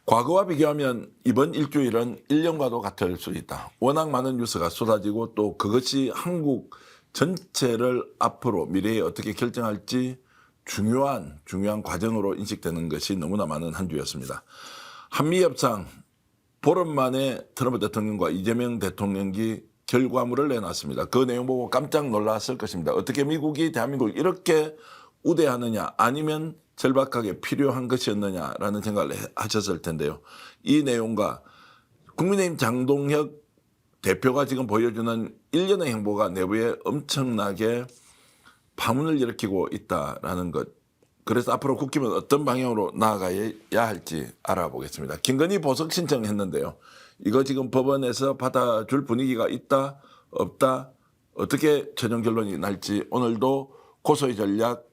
과거와 비교하면 이번 일주일은 1년과도 같을 수 있다. 워낙 많은 뉴스가 쏟아지고 또 그것이 한국 전체를 앞으로 미래에 어떻게 결정할지 중요한 과정으로 인식되는 것이 너무나 많은 한 주였습니다. 한미협상 보름 만에 트럼프 대통령과 이재명 대통령이 결과물을 내놨습니다. 그 내용 보고 깜짝 놀랐을 것입니다. 어떻게 미국이 대한민국을 이렇게 우대하느냐, 아니면 절박하게 필요한 것이었느냐라는 생각을 하셨을 텐데요. 이 내용과 국민의힘 장동혁 대표가 지금 보여주는 일련의 행보가 내부에 엄청나게 파문을 일으키고 있다라는 것. 그래서 앞으로 국힘은 어떤 방향으로 나아가야 할지 알아보겠습니다. 김건희 보석 신청했는데요. 이거 지금 법원에서 받아줄 분위기가 있다, 없다, 어떻게 최종 결론이 날지 오늘도 고소의 전략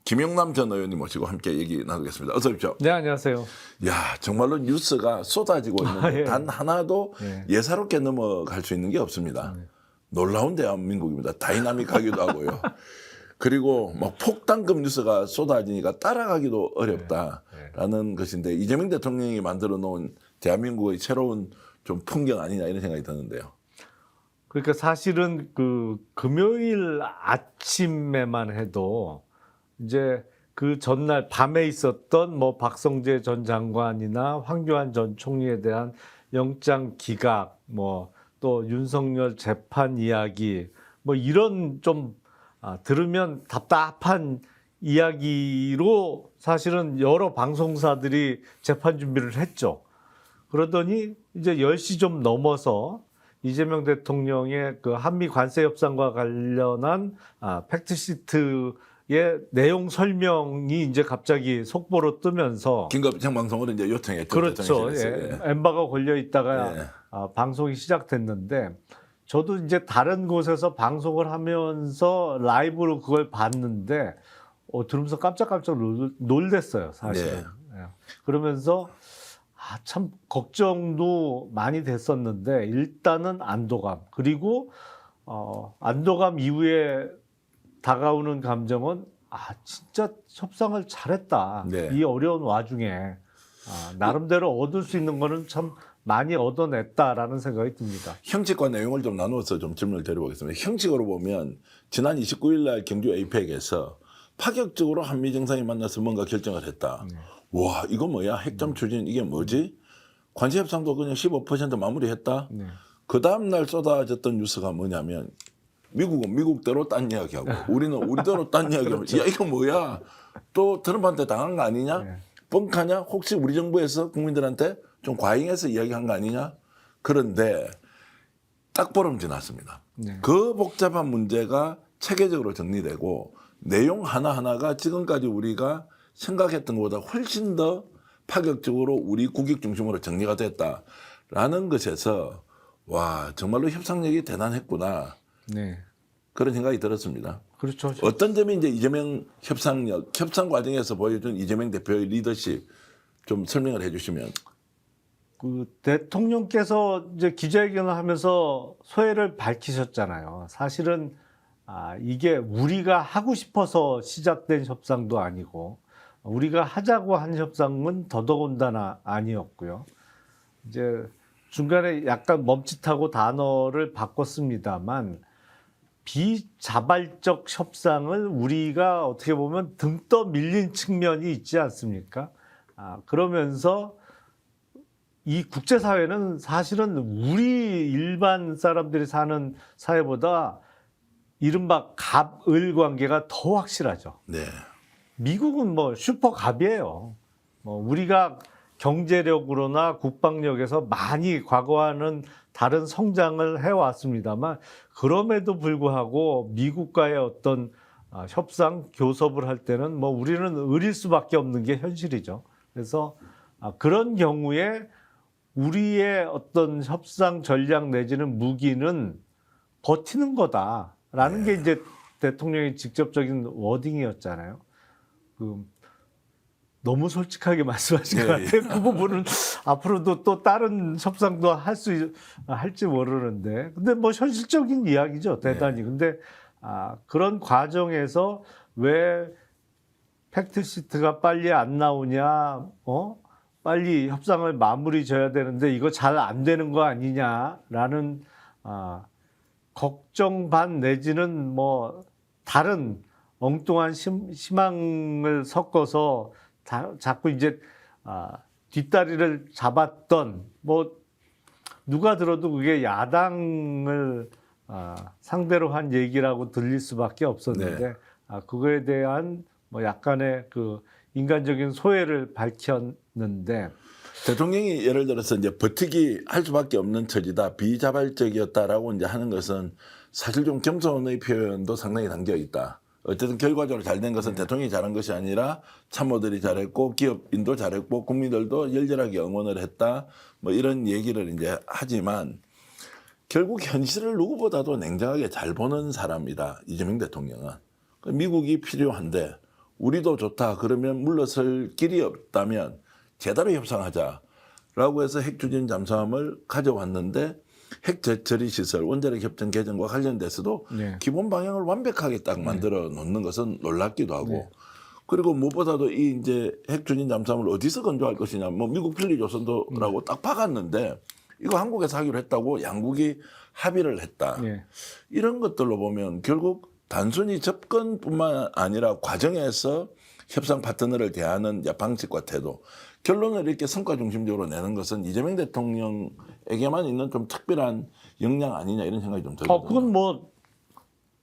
김영남 전 의원님 모시고 함께 얘기 나누겠습니다. 어서 오십시오. 네, 안녕하세요. 야, 정말로 뉴스가 쏟아지고 있는데 예. 단 하나도 예. 예사롭게 넘어갈 수 있는 게 없습니다. 놀라운 대한민국입니다. 다이나믹하기도 하고요. 그리고 막 폭탄급 뉴스가 쏟아지니까 따라가기도 어렵다라는 것인데 이재명 대통령이 만들어 놓은 대한민국의 새로운 좀 풍경 아니냐 이런 생각이 드는데요. 그러니까 사실은 그 금요일 아침에만 해도 이제 그 전날 밤에 있었던 뭐 박성재 전 장관이나 황교안 전 총리에 대한 영장 기각, 뭐 또 윤석열 재판 이야기, 뭐 이런 좀 들으면 답답한 이야기로 사실은 여러 방송사들이 재판 준비를 했죠. 그러더니 이제 10시 좀 넘어서 이재명 대통령의 그 한미 관세 협상과 관련한 팩트시트의 내용 설명이 이제 갑자기 속보로 뜨면서 긴급 생방송으로 이제 요청했죠. 그렇죠. 대통령실에서. 예. 엠바가 걸려 있다가 예. 방송이 시작됐는데 저도 이제 다른 곳에서 방송을 하면서 라이브로 그걸 봤는데 들으면서 깜짝깜짝 놀랬어요, 사실은. 예. 그러면서 참 걱정도 많이 됐었는데 일단은 안도감, 그리고 안도감 이후에 다가오는 감정은 진짜 협상을 잘했다. 네. 이 어려운 와중에 나름대로 얻을 수 있는 거는 참 많이 얻어냈다라는 생각이 듭니다. 형식과 내용을 좀 나누어서 좀 질문을 드려보겠습니다. 형식으로 보면 지난 29일 날 경주 에이펙에서 파격적으로 한미 정상이 만나서 뭔가 결정을 했다. 와, 이거 뭐야? 핵점 추진 이게 뭐지? 관세 협상도 그냥 15% 마무리했다. 네. 그 다음 날 쏟아졌던 뉴스가 뭐냐면 미국은 미국대로 딴 이야기하고 우리는 우리대로 딴 이야기하고 그렇죠. 야, 이거 뭐야? 또 트럼프한테 당한 거 아니냐? 네. 뻥카냐? 혹시 우리 정부에서 국민들한테 좀 과잉해서 이야기한 거 아니냐? 그런데 딱 보름 지났습니다. 네. 그 복잡한 문제가 체계적으로 정리되고 내용 하나하나가 지금까지 우리가 생각했던 것보다 훨씬 더 파격적으로 우리 국익 중심으로 정리가 됐다라는 것에서 와, 정말로 협상력이 대단했구나. 네. 그런 생각이 들었습니다. 그렇죠. 어떤 점이 이제 이재명 협상력, 협상 과정에서 보여준 이재명 대표의 리더십 좀 설명을 해주시면. 그 대통령께서 이제 기자회견을 하면서 소회를 밝히셨잖아요. 사실은 이게 우리가 하고 싶어서 시작된 협상도 아니고 우리가 하자고 한 협상은 더더군다나 아니었고요. 이제 중간에 약간 멈칫하고 단어를 바꿨습니다만 비자발적 협상을 우리가 어떻게 보면 등 떠 밀린 측면이 있지 않습니까? 그러면서 이 국제사회는 사실은 우리 일반 사람들이 사는 사회보다 이른바 갑을 관계가 더 확실하죠. 네. 미국은 뭐 슈퍼갑이에요. 우리가 경제력으로나 국방력에서 많이 과거와는 다른 성장을 해왔습니다만 그럼에도 불구하고 미국과의 어떤 협상, 교섭을 할 때는 뭐 우리는 의릴 수밖에 없는 게 현실이죠. 그래서 그런 경우에 우리의 어떤 협상 전략 내지는 무기는 버티는 거다라는 게 이제 대통령의 직접적인 워딩이었잖아요. 너무 솔직하게 말씀하신 것 같아요. 그 부분은 앞으로도 또 다른 협상도 할지 모르는데. 근데 뭐 현실적인 이야기죠, 대단히. 근데 그런 과정에서 왜 팩트시트가 빨리 안 나오냐, 빨리 협상을 마무리 져야 되는데 이거 잘 안 되는 거 아니냐라는 걱정 반 내지는 뭐 다른 엉뚱한 희망을 섞어서 자꾸 이제 뒷다리를 잡았던 뭐 누가 들어도 그게 야당을 상대로 한 얘기라고 들릴 수밖에 없었는데 그거에 대한 뭐 약간의 그 인간적인 소외를 밝혔는데 대통령이 예를 들어서 이제 버티기 할 수밖에 없는 처지다, 비자발적이었다라고 이제 하는 것은 사실 좀 겸손의 표현도 상당히 담겨 있다. 어쨌든 결과적으로 잘 된 것은 대통령이 잘한 것이 아니라 참모들이 잘했고 기업인도 잘했고 국민들도 열렬하게 응원을 했다. 뭐 이런 얘기를 이제 하지만 결국 현실을 누구보다도 냉정하게 잘 보는 사람이다. 이재명 대통령은. 미국이 필요한데 우리도 좋다. 그러면 물러설 길이 없다면 제대로 협상하자라고 해서 핵추진 잠수함을 가져왔는데 핵 재처리 시설, 원자력 협정 개정과 관련돼서도 기본 방향을 완벽하게 딱 만들어 놓는 것은 놀랍기도 하고 그리고 무엇보다도 이 이제 핵추진 잠수함을 어디서 건조할 것이냐, 뭐 미국 필리조선도라고 딱 박았는데 이거 한국에서 하기로 했다고 양국이 합의를 했다. 이런 것들로 보면 결국 단순히 접근뿐만 아니라 과정에서 협상 파트너를 대하는 이제 방식과 태도, 결론을 이렇게 성과 중심적으로 내는 것은 이재명 대통령에게만 있는 좀 특별한 역량 아니냐 이런 생각이 좀 들거든요. 그건 뭐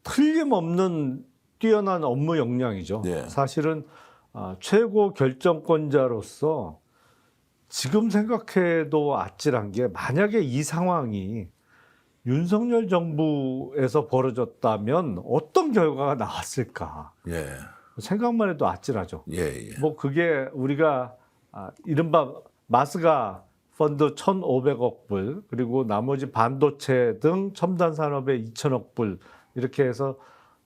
틀림없는 뛰어난 업무 역량이죠. 사실은 최고 결정권자로서 지금 생각해도 아찔한 게 만약에 이 상황이 윤석열 정부에서 벌어졌다면 어떤 결과가 나왔을까? 생각만 해도 아찔하죠. 뭐 그게 우리가 이른바 마스가 펀드 1,500억 불 그리고 나머지 반도체 등 첨단 산업에 2,000억 불 이렇게 해서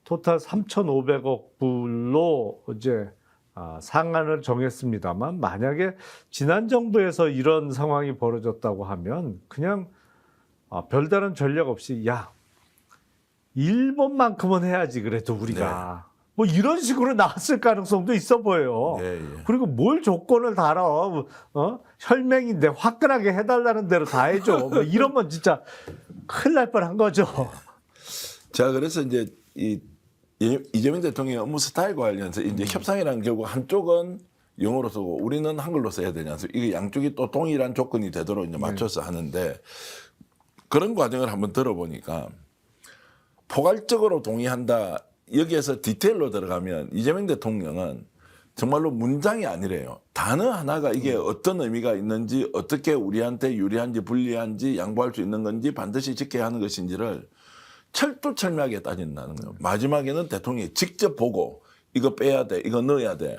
토탈 3,500억 불로 이제 상한을 정했습니다만 만약에 지난 정부에서 이런 상황이 벌어졌다고 하면 그냥 별다른 전략 없이 야 일본만큼은 해야지 그래도 우리가 뭐 이런 식으로 나왔을 가능성도 있어 보여요. 그리고 뭘 조건을 달아 혈맹인데 화끈하게 해달라는 대로 다 해줘. 뭐 이러면 진짜 큰일 날 뻔한 거죠. 자, 그래서 이제 이재명 대통령의 업무 스타일과 관련해서 이제 협상이라는 결국 한쪽은 영어로 쓰고 우리는 한글로 써야 되지 않습니까? 이게 양쪽이 또 동일한 조건이 되도록 이제 맞춰서 하는데 그런 과정을 한번 들어보니까 포괄적으로 동의한다. 여기에서 디테일로 들어가면 이재명 대통령은 정말로 문장이 아니래요. 단어 하나가 이게 어떤 의미가 있는지 어떻게 우리한테 유리한지 불리한지 양보할 수 있는 건지 반드시 지켜야 하는 것인지를 철두철미하게 따진다는 거예요. 마지막에는 대통령이 직접 보고 이거 빼야 돼, 이거 넣어야 돼.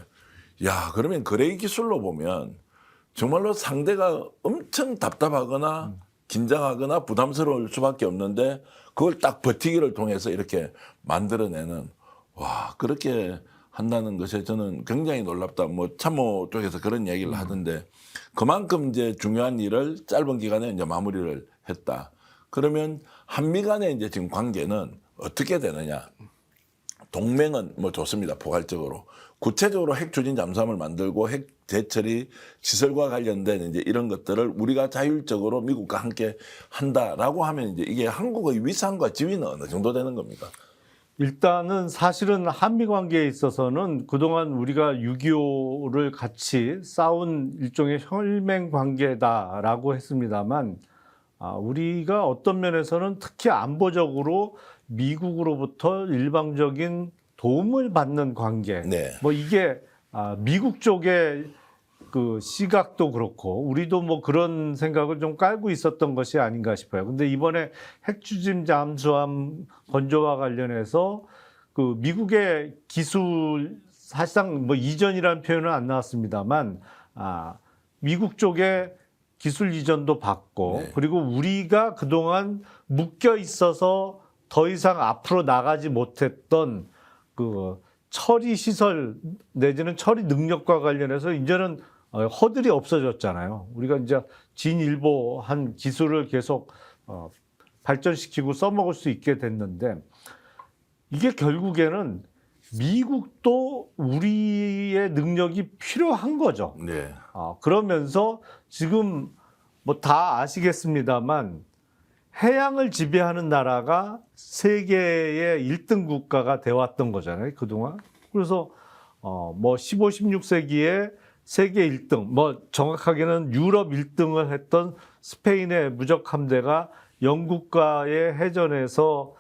야, 그러면 거래 기술로 보면 정말로 상대가 엄청 답답하거나 긴장하거나 부담스러울 수밖에 없는데 그걸 딱 버티기를 통해서 이렇게 만들어내는, 와, 그렇게 한다는 것에 저는 굉장히 놀랍다. 뭐 참모 쪽에서 그런 얘기를 하던데 그만큼 이제 중요한 일을 짧은 기간에 이제 마무리를 했다. 그러면 한미 간의 이제 지금 관계는 어떻게 되느냐? 동맹은 뭐 좋습니다. 포괄적으로. 구체적으로 핵 추진 잠수함을 만들고 핵 재처리 시설과 관련된 이제 이런 것들을 우리가 자율적으로 미국과 함께 한다라고 하면 이제 이게 한국의 위상과 지위는 어느 정도 되는 겁니까? 일단은 사실은 한미 관계에 있어서는 그동안 우리가 6.25를 같이 싸운 일종의 혈맹 관계다라고 했습니다만 우리가 어떤 면에서는 특히 안보적으로 미국으로부터 일방적인 도움을 받는 관계. 뭐 이게 미국 쪽의 그 시각도 그렇고 우리도 뭐 그런 생각을 좀 깔고 있었던 것이 아닌가 싶어요. 근데 이번에 핵추진 잠수함 건조와 관련해서 그 미국의 기술 사실상 뭐 이전이라는 표현은 안 나왔습니다만 미국 쪽에 기술 이전도 받고 그리고 우리가 그동안 묶여 있어서 더 이상 앞으로 나가지 못했던 그 처리 시설 내지는 처리 능력과 관련해서 이제는 허들이 없어졌잖아요. 우리가 이제 진일보한 기술을 계속 발전시키고 써먹을 수 있게 됐는데 이게 결국에는 미국도 우리의 능력이 필요한 거죠. 네. 그러면서 지금 뭐 다 아시겠습니다만 해양을 지배하는 나라가 세계의 1등 국가가 되어왔던 거잖아요, 그동안. 그래서 뭐 15, 16세기에 세계 1등, 뭐 정확하게는 유럽 1등을 했던 스페인의 무적 함대가 영국과의 해전에서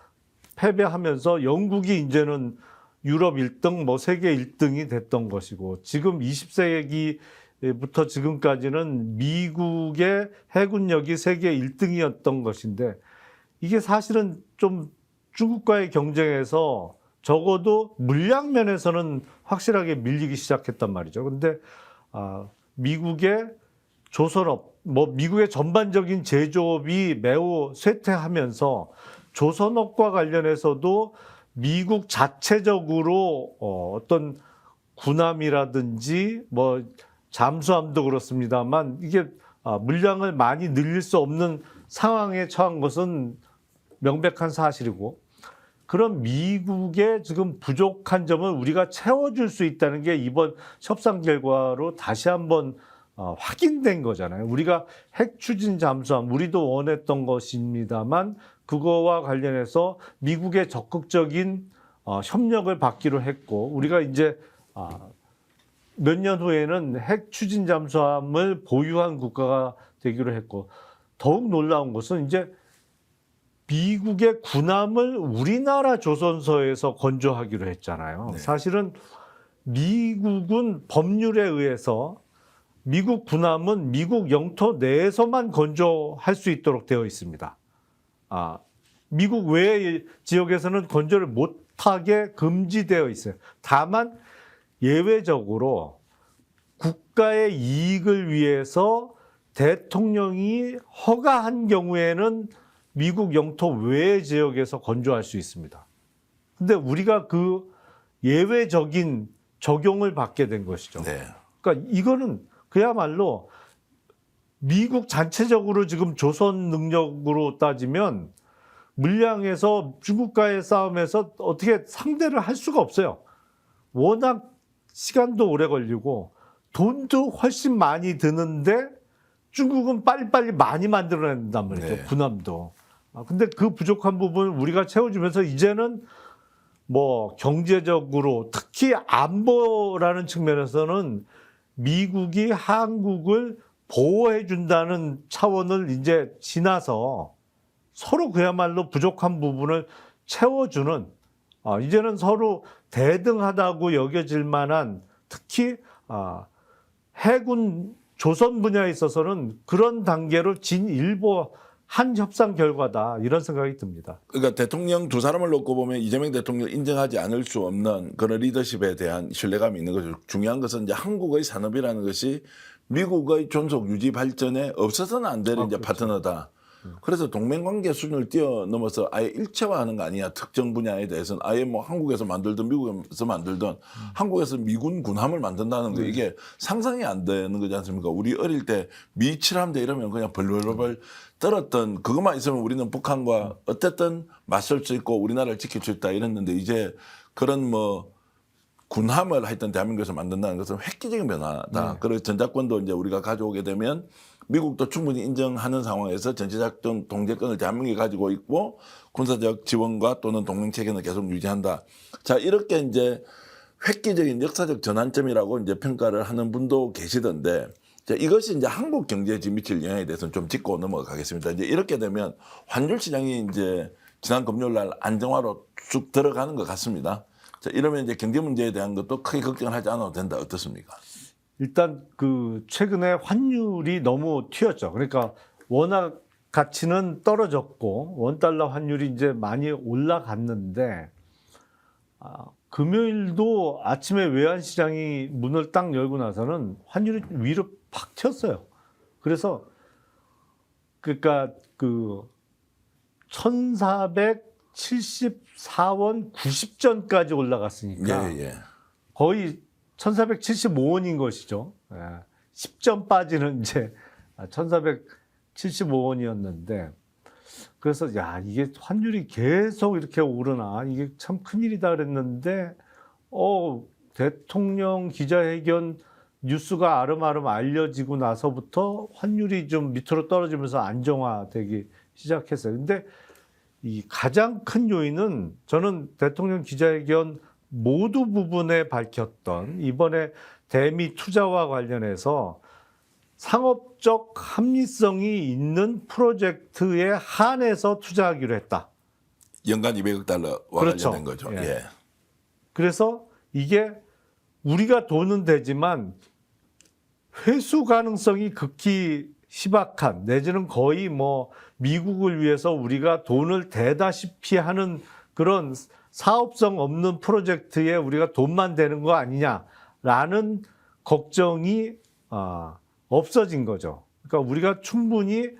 패배하면서 영국이 이제는 유럽 1등, 뭐 세계 1등이 됐던 것이고, 지금 20세기부터 지금까지는 미국의 해군력이 세계 1등이었던 것인데, 이게 사실은 좀 중국과의 경쟁에서 적어도 물량 면에서는 확실하게 밀리기 시작했단 말이죠. 근데 미국의 조선업, 뭐 미국의 전반적인 제조업이 매우 쇠퇴하면서 조선업과 관련해서도 미국 자체적으로 어떤 군함이라든지 뭐 잠수함도 그렇습니다만 이게 물량을 많이 늘릴 수 없는 상황에 처한 것은 명백한 사실이고, 그런 미국의 지금 부족한 점을 우리가 채워줄 수 있다는 게 이번 협상 결과로 다시 한번 확인된 거잖아요. 우리가 핵 추진 잠수함, 우리도 원했던 것입니다만 그거와 관련해서 미국의 적극적인 협력을 받기로 했고, 우리가 이제 몇 년 후에는 핵 추진 잠수함을 보유한 국가가 되기로 했고, 더욱 놀라운 것은 이제 미국의 군함을 우리나라 조선소에서 건조하기로 했잖아요. 네. 사실은 미국은 법률에 의해서 미국 군함은 미국 영토 내에서만 건조할 수 있도록 되어 있습니다. 미국 외의 지역에서는 건조를 못하게 금지되어 있어요. 다만 예외적으로 국가의 이익을 위해서 대통령이 허가한 경우에는 미국 영토 외의 지역에서 건조할 수 있습니다. 근데 우리가 그 예외적인 적용을 받게 된 것이죠. 네. 그러니까 이거는 그야말로 미국 전체적으로 지금 조선 능력으로 따지면 물량에서 중국과의 싸움에서 어떻게 상대를 할 수가 없어요. 워낙 시간도 오래 걸리고 돈도 훨씬 많이 드는데 중국은 빨리빨리 많이 만들어낸단 말이죠. 네. 군함도. 근데 그 부족한 부분을 우리가 채워주면서 이제는 뭐 경제적으로 특히 안보라는 측면에서는 미국이 한국을 보호해 준다는 차원을 이제 지나서 서로 그야말로 부족한 부분을 채워주는, 이제는 서로 대등하다고 여겨질 만한, 특히 해군 조선 분야에 있어서는 그런 단계로 진일보한 협상 결과다, 이런 생각이 듭니다. 그러니까 대통령 두 사람을 놓고 보면 이재명 대통령 인정하지 않을 수 없는 그런 리더십에 대한 신뢰감이 있는 거죠. 중요한 것은 이제 한국의 산업이라는 것이 미국의 존속 유지 발전에 없어서는 안 되는 이제 그렇죠. 파트너다. 그래서 동맹관계 수준을 뛰어넘어서 아예 일체화하는 거 아니냐. 특정 분야에 대해서는 아예 뭐 한국에서 만들든 미국에서 만들든 한국에서 미군 군함을 만든다는 거, 이게 상상이 안 되는 거지 않습니까? 우리 어릴 때 미 칠함대 이러면 그냥 벌벌벌 떨었던, 그것만 있으면 우리는 북한과 어쨌든 맞설 수 있고 우리나라를 지킬 수 있다 이랬는데, 이제 그런 뭐 군함을 하여튼 대한민국에서 만든다는 것은 획기적인 변화다. 그래서 전작권도 이제 우리가 가져오게 되면 미국도 충분히 인정하는 상황에서 전체작전 통제권을 대한민국이 가지고 있고 군사적 지원과 또는 동맹 체계는 계속 유지한다. 자, 이렇게 이제 획기적인 역사적 전환점이라고 이제 평가를 하는 분도 계시던데, 자, 이것이 이제 한국 경제에 미칠 영향에 대해서는 좀 짚고 넘어가겠습니다. 이제 이렇게 되면 환율 시장이 이제 지난 금요일 날 안정화로 쭉 들어가는 것 같습니다. 자, 이러면 이제 경제 문제에 대한 것도 크게 걱정을 하지 않아도 된다. 어떻습니까? 일단 그 최근에 환율이 너무 튀었죠. 그러니까 워낙 가치는 떨어졌고 원달러 환율이 이제 많이 올라갔는데, 금요일도 아침에 외환시장이 문을 딱 열고 나서는 환율이 위로 팍 튀었어요. 그래서 그러니까 그 1474원 90전까지 올라갔으니까 거의 1475원인 것이죠. 10점 빠지는 이제 1475원이었는데, 그래서 야, 이게 환율이 계속 이렇게 오르나, 이게 참 큰일이다 그랬는데, 대통령 기자회견 뉴스가 아름아름 알려지고 나서부터 환율이 좀 밑으로 떨어지면서 안정화되기 시작했어요. 근데 이 가장 큰 요인은 저는 대통령 기자회견 모두 부분에 밝혔던 이번에 대미 투자와 관련해서 상업적 합리성이 있는 프로젝트에 한해서 투자하기로 했다. 연간 200억 달러와 그렇죠. 관련된 거죠. 예. 예. 그래서 이게 우리가 돈은 되지만 회수 가능성이 극히 희박한 내지는 거의 뭐 미국을 위해서 우리가 돈을 대다시피 하는 그런 사업성 없는 프로젝트에 우리가 돈만 되는 거 아니냐라는 걱정이 없어진 거죠. 그러니까 우리가 충분히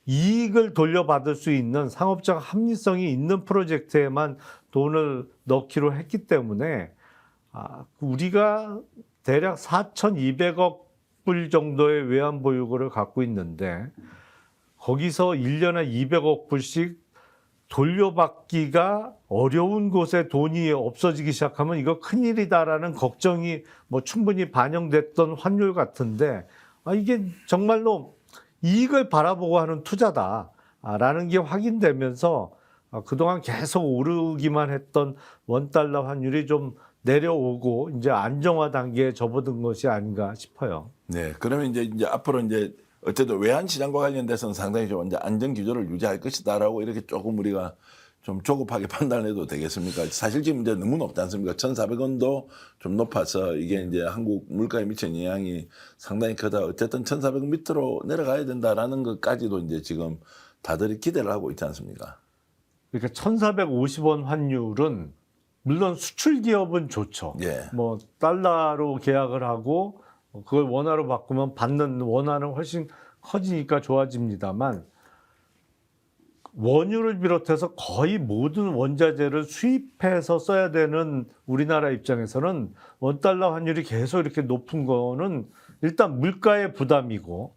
이익을 돌려받을 수 있는 상업적 합리성이 있는 프로젝트에만 돈을 넣기로 했기 때문에 우리가 대략 4,200억 불 정도의 외환 보유고를 갖고 있는데 거기서 1년에 200억 불씩 돌려받기가 어려운 곳에 돈이 없어지기 시작하면 이거 큰일이다라는 걱정이 뭐 충분히 반영됐던 환율 같은데 이게 정말로 이익을 바라보고 하는 투자다라는 게 확인되면서 그동안 계속 오르기만 했던 원달러 환율이 좀 내려오고 이제 안정화 단계에 접어든 것이 아닌가 싶어요. 네, 그러면 이제 앞으로 이제 어쨌든 외환 시장과 관련돼서는 상당히 좀 이제 안정 기조를 유지할 것이다라고 이렇게 조금 우리가 좀 조급하게 판단해도 되겠습니까? 사실 지금 이제 너무 높지 않습니까? 1,400원도 좀 높아서 이게 이제 한국 물가에 미치는 영향이 상당히 크다. 어쨌든 1,400원 밑으로 내려가야 된다라는 것까지도 이제 지금 다들 기대를 하고 있지 않습니까? 그러니까 1,450원 환율은 물론 수출 기업은 좋죠. 예. 뭐 달러로 계약을 하고 그걸 원화로 바꾸면 받는 원화는 훨씬 커지니까 좋아집니다만 원유를 비롯해서 거의 모든 원자재를 수입해서 써야 되는 우리나라 입장에서는 원달러 환율이 계속 이렇게 높은 거는 일단 물가의 부담이고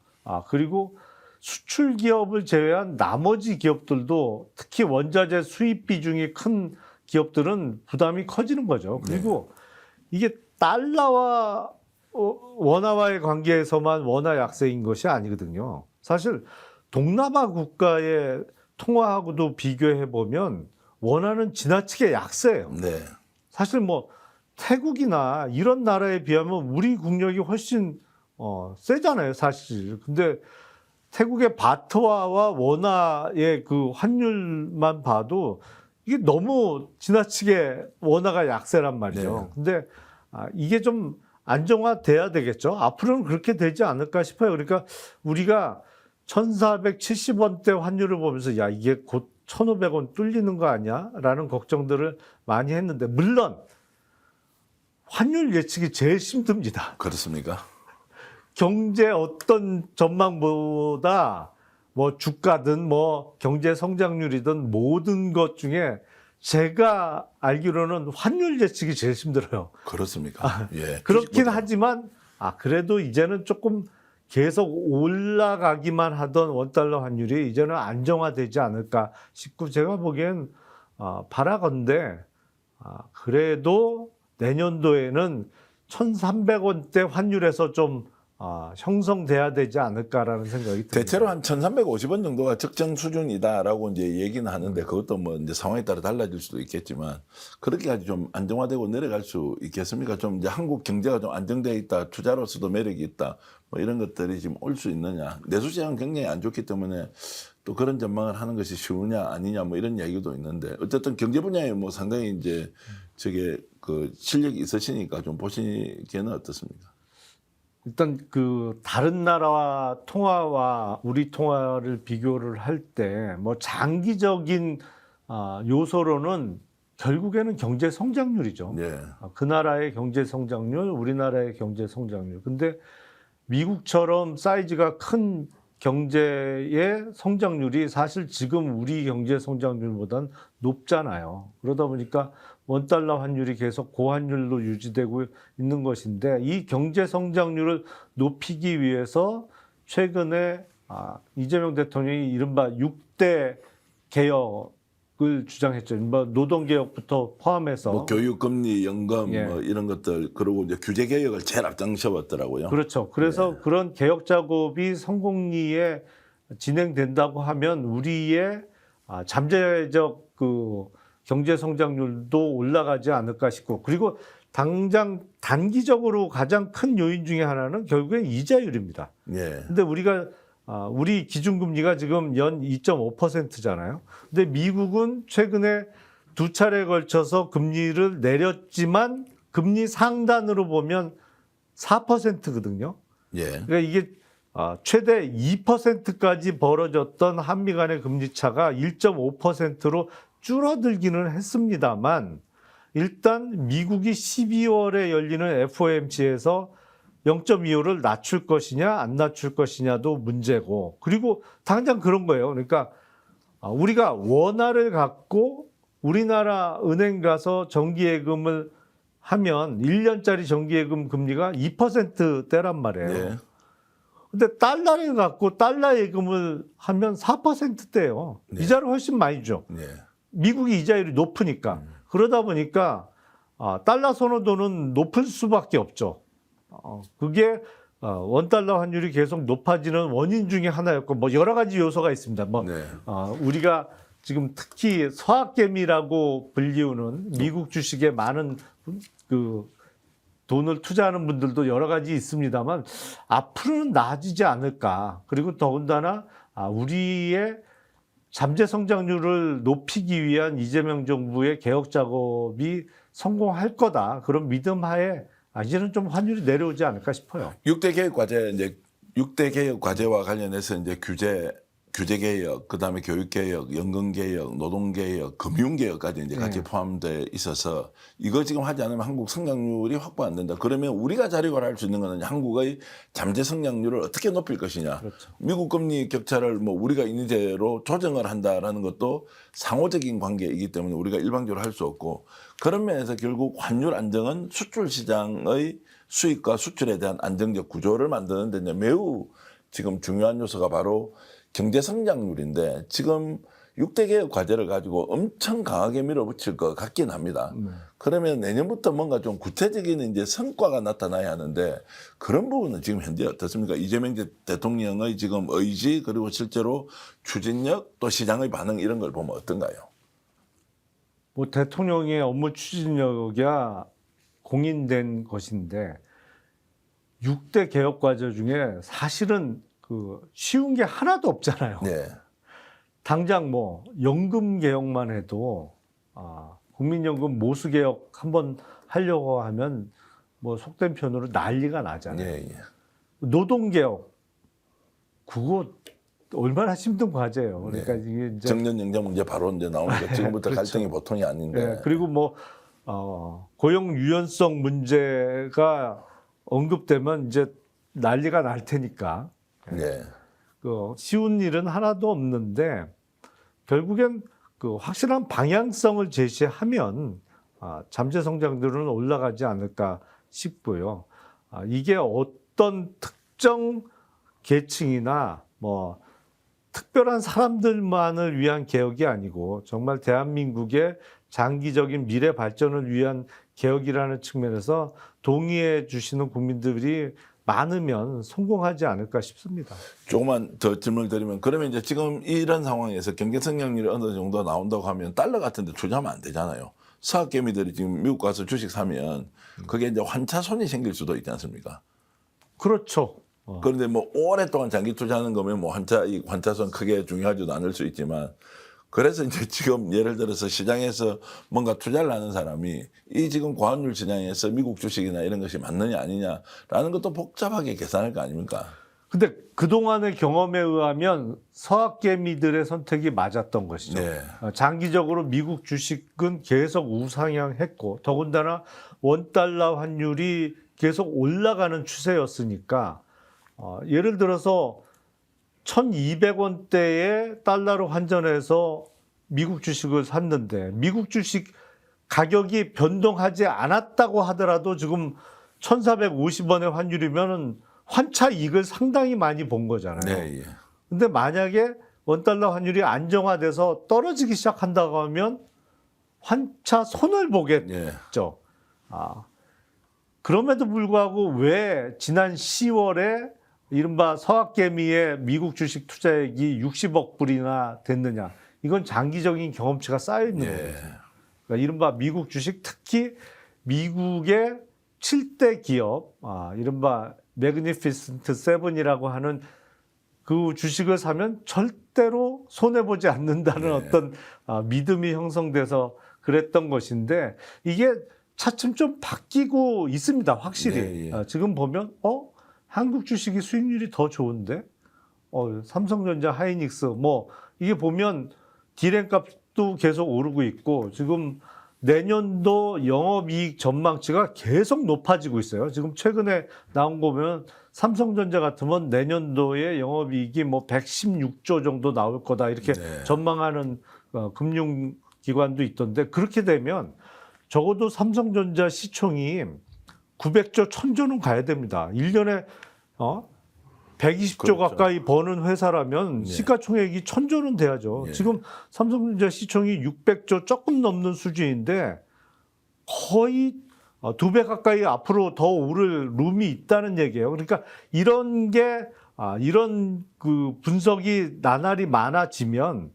그리고 수출 기업을 제외한 나머지 기업들도 특히 원자재 수입 비중이 큰 기업들은 부담이 커지는 거죠. 그리고 이게 달러와 원화와의 관계에서만 원화 약세인 것이 아니거든요. 사실 동남아 국가의 통화하고도 비교해 보면 원화는 지나치게 약세예요. 네. 사실 뭐 태국이나 이런 나라에 비하면 우리 국력이 훨씬 세잖아요, 사실. 근데 태국의 바트화와 원화의 그 환율만 봐도 이게 너무 지나치게 원화가 약세란 말이죠. 네. 근데 이게 좀 안정화돼야 되겠죠. 앞으로는 그렇게 되지 않을까 싶어요. 그러니까 우리가 1,470원대 환율을 보면서 야 이게 곧 1,500원 뚫리는 거 아니야? 라는 걱정들을 많이 했는데 물론 환율 예측이 제일 힘듭니다. 그렇습니까? 경제 어떤 전망보다 뭐 주가든 뭐 경제 성장률이든 모든 것 중에 제가 알기로는 환율 예측이 제일 힘들어요. 그렇습니까? 예. 그렇긴 주식보다. 하지만 그래도 이제는 조금 계속 올라가기만 하던 원달러 환율이 이제는 안정화되지 않을까 싶고 제가 보기엔 바라건대 그래도 내년도에는 1,300원대 환율에서 좀 형성돼야 되지 않을까라는 생각이 듭니다. 대체로 한 1,350원 정도가 적정 수준이다라고 이제 얘기는 하는데 그것도 뭐 이제 상황에 따라 달라질 수도 있겠지만 그렇게까지 좀 안정화되고 내려갈 수 있겠습니까? 좀 이제 한국 경제가 좀 안정되어 있다, 투자로서도 매력이 있다, 뭐 이런 것들이 지금 올 수 있느냐? 내수시장 굉장히 안 좋기 때문에 또 그런 전망을 하는 것이 쉬우냐 아니냐 뭐 이런 이야기도 있는데 어쨌든 경제 분야에 뭐 상당히 이제 저게 그 실력이 있으시니까 좀 보시기에는 어떻습니까? 일단 그 다른 나라와 통화와 우리 통화를 비교를 할 때 뭐 장기적인 요소로는 결국에는 경제 성장률이죠. 네. 그 나라의 경제 성장률, 우리나라의 경제 성장률. 근데 미국처럼 사이즈가 큰 경제의 성장률이 사실 지금 우리 경제 성장률보다는 높잖아요. 그러다 보니까 원달러 환율이 계속 고환율로 유지되고 있는 것인데 이 경제 성장률을 높이기 위해서 최근에 이재명 대통령이 이른바 6대 개혁 주장했죠. 뭐 노동개혁부터 포함해서. 뭐 교육금리, 연금 예. 뭐 이런 것들 그리고 이제 규제 개혁을 제일 앞장서왔더라고요. 그렇죠. 그래서 그런 개혁 작업이 성공리에 진행된다고 하면 우리의 잠재적 그 경제 성장률도 올라가지 않을까 싶고, 그리고 당장 단기적으로 가장 큰 요인 중에 하나는 결국엔 이자율입니다. 예. 근데 우리 기준금리가 지금 연 2.5%잖아요. 근데 미국은 최근에 두 차례에 걸쳐서 금리를 내렸지만 금리 상단으로 보면 4%거든요. 예. 그러니까 이게 최대 2%까지 벌어졌던 한미 간의 금리 차가 1.5%로 줄어들기는 했습니다만, 일단 미국이 12월에 열리는 FOMC에서 0.25를 낮출 것이냐 안 낮출 것이냐도 문제고, 그리고 당장 그런 거예요. 그러니까 우리가 원화를 갖고 우리나라 은행 가서 정기예금을 하면 1년짜리 정기예금 금리가 2%대란 말이에요. 네. 근데 달러를 갖고 달러 예금을 하면 4%대예요. 네. 이자를 훨씬 많이 줘. 네. 미국이 이자율이 높으니까. 그러다 보니까 달러 선호도는 높을 수밖에 없죠. 그게 원달러 환율이 계속 높아지는 원인 중에 하나였고, 뭐 여러 가지 요소가 있습니다. 뭐 네. 우리가 지금 특히 서학개미라고 불리우는 미국 주식에 많은 그 돈을 투자하는 분들도 여러 가지 있습니다만 앞으로는 나아지지 않을까. 그리고 더군다나 우리의 잠재 성장률을 높이기 위한 이재명 정부의 개혁 작업이 성공할 거다. 그런 믿음 하에 이제는 좀 환율이 내려오지 않을까 싶어요. 6대 개혁 과제 이제 6대 개혁 과제와 관련해서 이제 규제 개혁, 그다음에 교육 개혁, 연금 개혁, 노동 개혁, 금융 개혁까지 이제 같이 포함돼 있어서 이거 지금 하지 않으면 한국 성장률이 확보 안 된다. 그러면 우리가 자력을 할 수 있는 거는 한국의 잠재 성장률을 어떻게 높일 것이냐. 그렇죠. 미국 금리 격차를 뭐 우리가 있는 대로 조정을 한다라는 것도 상호적인 관계이기 때문에 우리가 일방적으로 할 수 없고, 그런 면에서 결국 환율 안정은 수출 시장의 수입과 수출에 대한 안정적 구조를 만드는 데 매우 지금 중요한 요소가 바로 경제 성장률인데, 지금 6대 개혁 과제를 가지고 엄청 강하게 밀어붙일 것 같긴 합니다. 그러면 내년부터 뭔가 좀 구체적인 이제 성과가 나타나야 하는데, 그런 부분은 지금 현재 어떻습니까? 이재명 대통령의 지금 의지, 그리고 실제로 추진력, 또 시장의 반응, 이런 걸 보면 어떤가요? 뭐 대통령의 업무 추진력이야 공인된 것인데, 6대 개혁 과제 중에 사실은 쉬운 게 하나도 없잖아요. 네. 당장 뭐 연금 개혁만 해도 국민연금 모수 개혁 한번 하려고 하면 뭐 속된 편으로 난리가 나잖아요. 예, 예. 노동 개혁 그거 얼마나 힘든 과제예요. 그러니까 이게 이제 정년 연장 문제 바로 이제 나오는 거 지금부터 그렇죠. 갈등이 보통이 아닌데. 네, 그리고 뭐 고용 유연성 문제가 언급되면 이제 난리가 날 테니까. 네. 쉬운 일은 하나도 없는데, 결국엔 확실한 방향성을 제시하면 잠재 성장률은 올라가지 않을까 싶고요. 이게 어떤 특정 계층이나 뭐 특별한 사람들만을 위한 개혁이 아니고 정말 대한민국의 장기적인 미래 발전을 위한 개혁이라는 측면에서 동의해 주시는 국민들이 많으면 성공하지 않을까 싶습니다. 조금만 더 질문을 드리면, 그러면 이제 지금 이런 상황에서 경제 성장률이 어느 정도 나온다고 하면 달러 같은 데 투자하면 안 되잖아요. 서학개미들이 지금 미국 가서 주식 사면 그게 이제 환차손이 생길 수도 있지 않습니까? 그렇죠. 그런데 뭐 오랫동안 장기 투자하는 거면 뭐 이 환차손 크게 중요하지도 않을 수 있지만, 그래서 이제 지금 예를 들어서 시장에서 뭔가 투자를 하는 사람이 이 지금 고환율 시장에서 미국 주식이나 이런 것이 맞느냐 아니냐라는 것도 복잡하게 계산할 거 아닙니까? 근데 그동안의 경험에 의하면 서학개미들의 선택이 맞았던 것이죠. 네. 장기적으로 미국 주식은 계속 우상향했고, 더군다나 원달러 환율이 계속 올라가는 추세였으니까, 예를 들어서 1,200원대에 달러로 환전해서 미국 주식을 샀는데 미국 주식 가격이 변동하지 않았다고 하더라도 지금 1,450원의 환율이면은 환차 이익을 상당히 많이 본 거잖아요. 네, 예. 근데 만약에 원달러 환율이 안정화돼서 떨어지기 시작한다고 하면 환차 손을 보겠죠. 예. 그럼에도 불구하고 왜 지난 10월에 이른바 서학개미의 미국 주식 투자액이 60억 불이나 됐느냐. 이건 장기적인 경험치가 쌓여 있는 거예요. 그러니까 이른바 미국 주식, 특히 미국의 7대 기업, 이른바 매그니피센트 세븐이라고 하는 그 주식을 사면 절대로 손해보지 않는다는 어떤 믿음이 형성돼서 그랬던 것인데, 이게 차츰 좀 바뀌고 있습니다. 확실히. 지금 보면 한국 주식이 수익률이 더 좋은데 삼성전자, 하이닉스 뭐 이게 보면 디램 값도 계속 오르고 있고, 지금 내년도 영업이익 전망치가 계속 높아지고 있어요. 지금 최근에 나온 거 보면 삼성전자 같으면 내년도에 영업이익이 뭐 116조 정도 나올 거다 이렇게 전망하는 금융기관도 있던데, 그렇게 되면 적어도 삼성전자 시총이 900조, 1000조는 가야 됩니다. 1년에 120조 그렇죠. 가까이 버는 회사라면 시가총액이 1000조는 돼야죠. 지금 삼성전자 시총이 600조 조금 넘는 수준인데 거의 2배 가까이 앞으로 더 오를 룸이 있다는 얘기예요. 그러니까 이런 게 이런 그 분석이 나날이 많아지면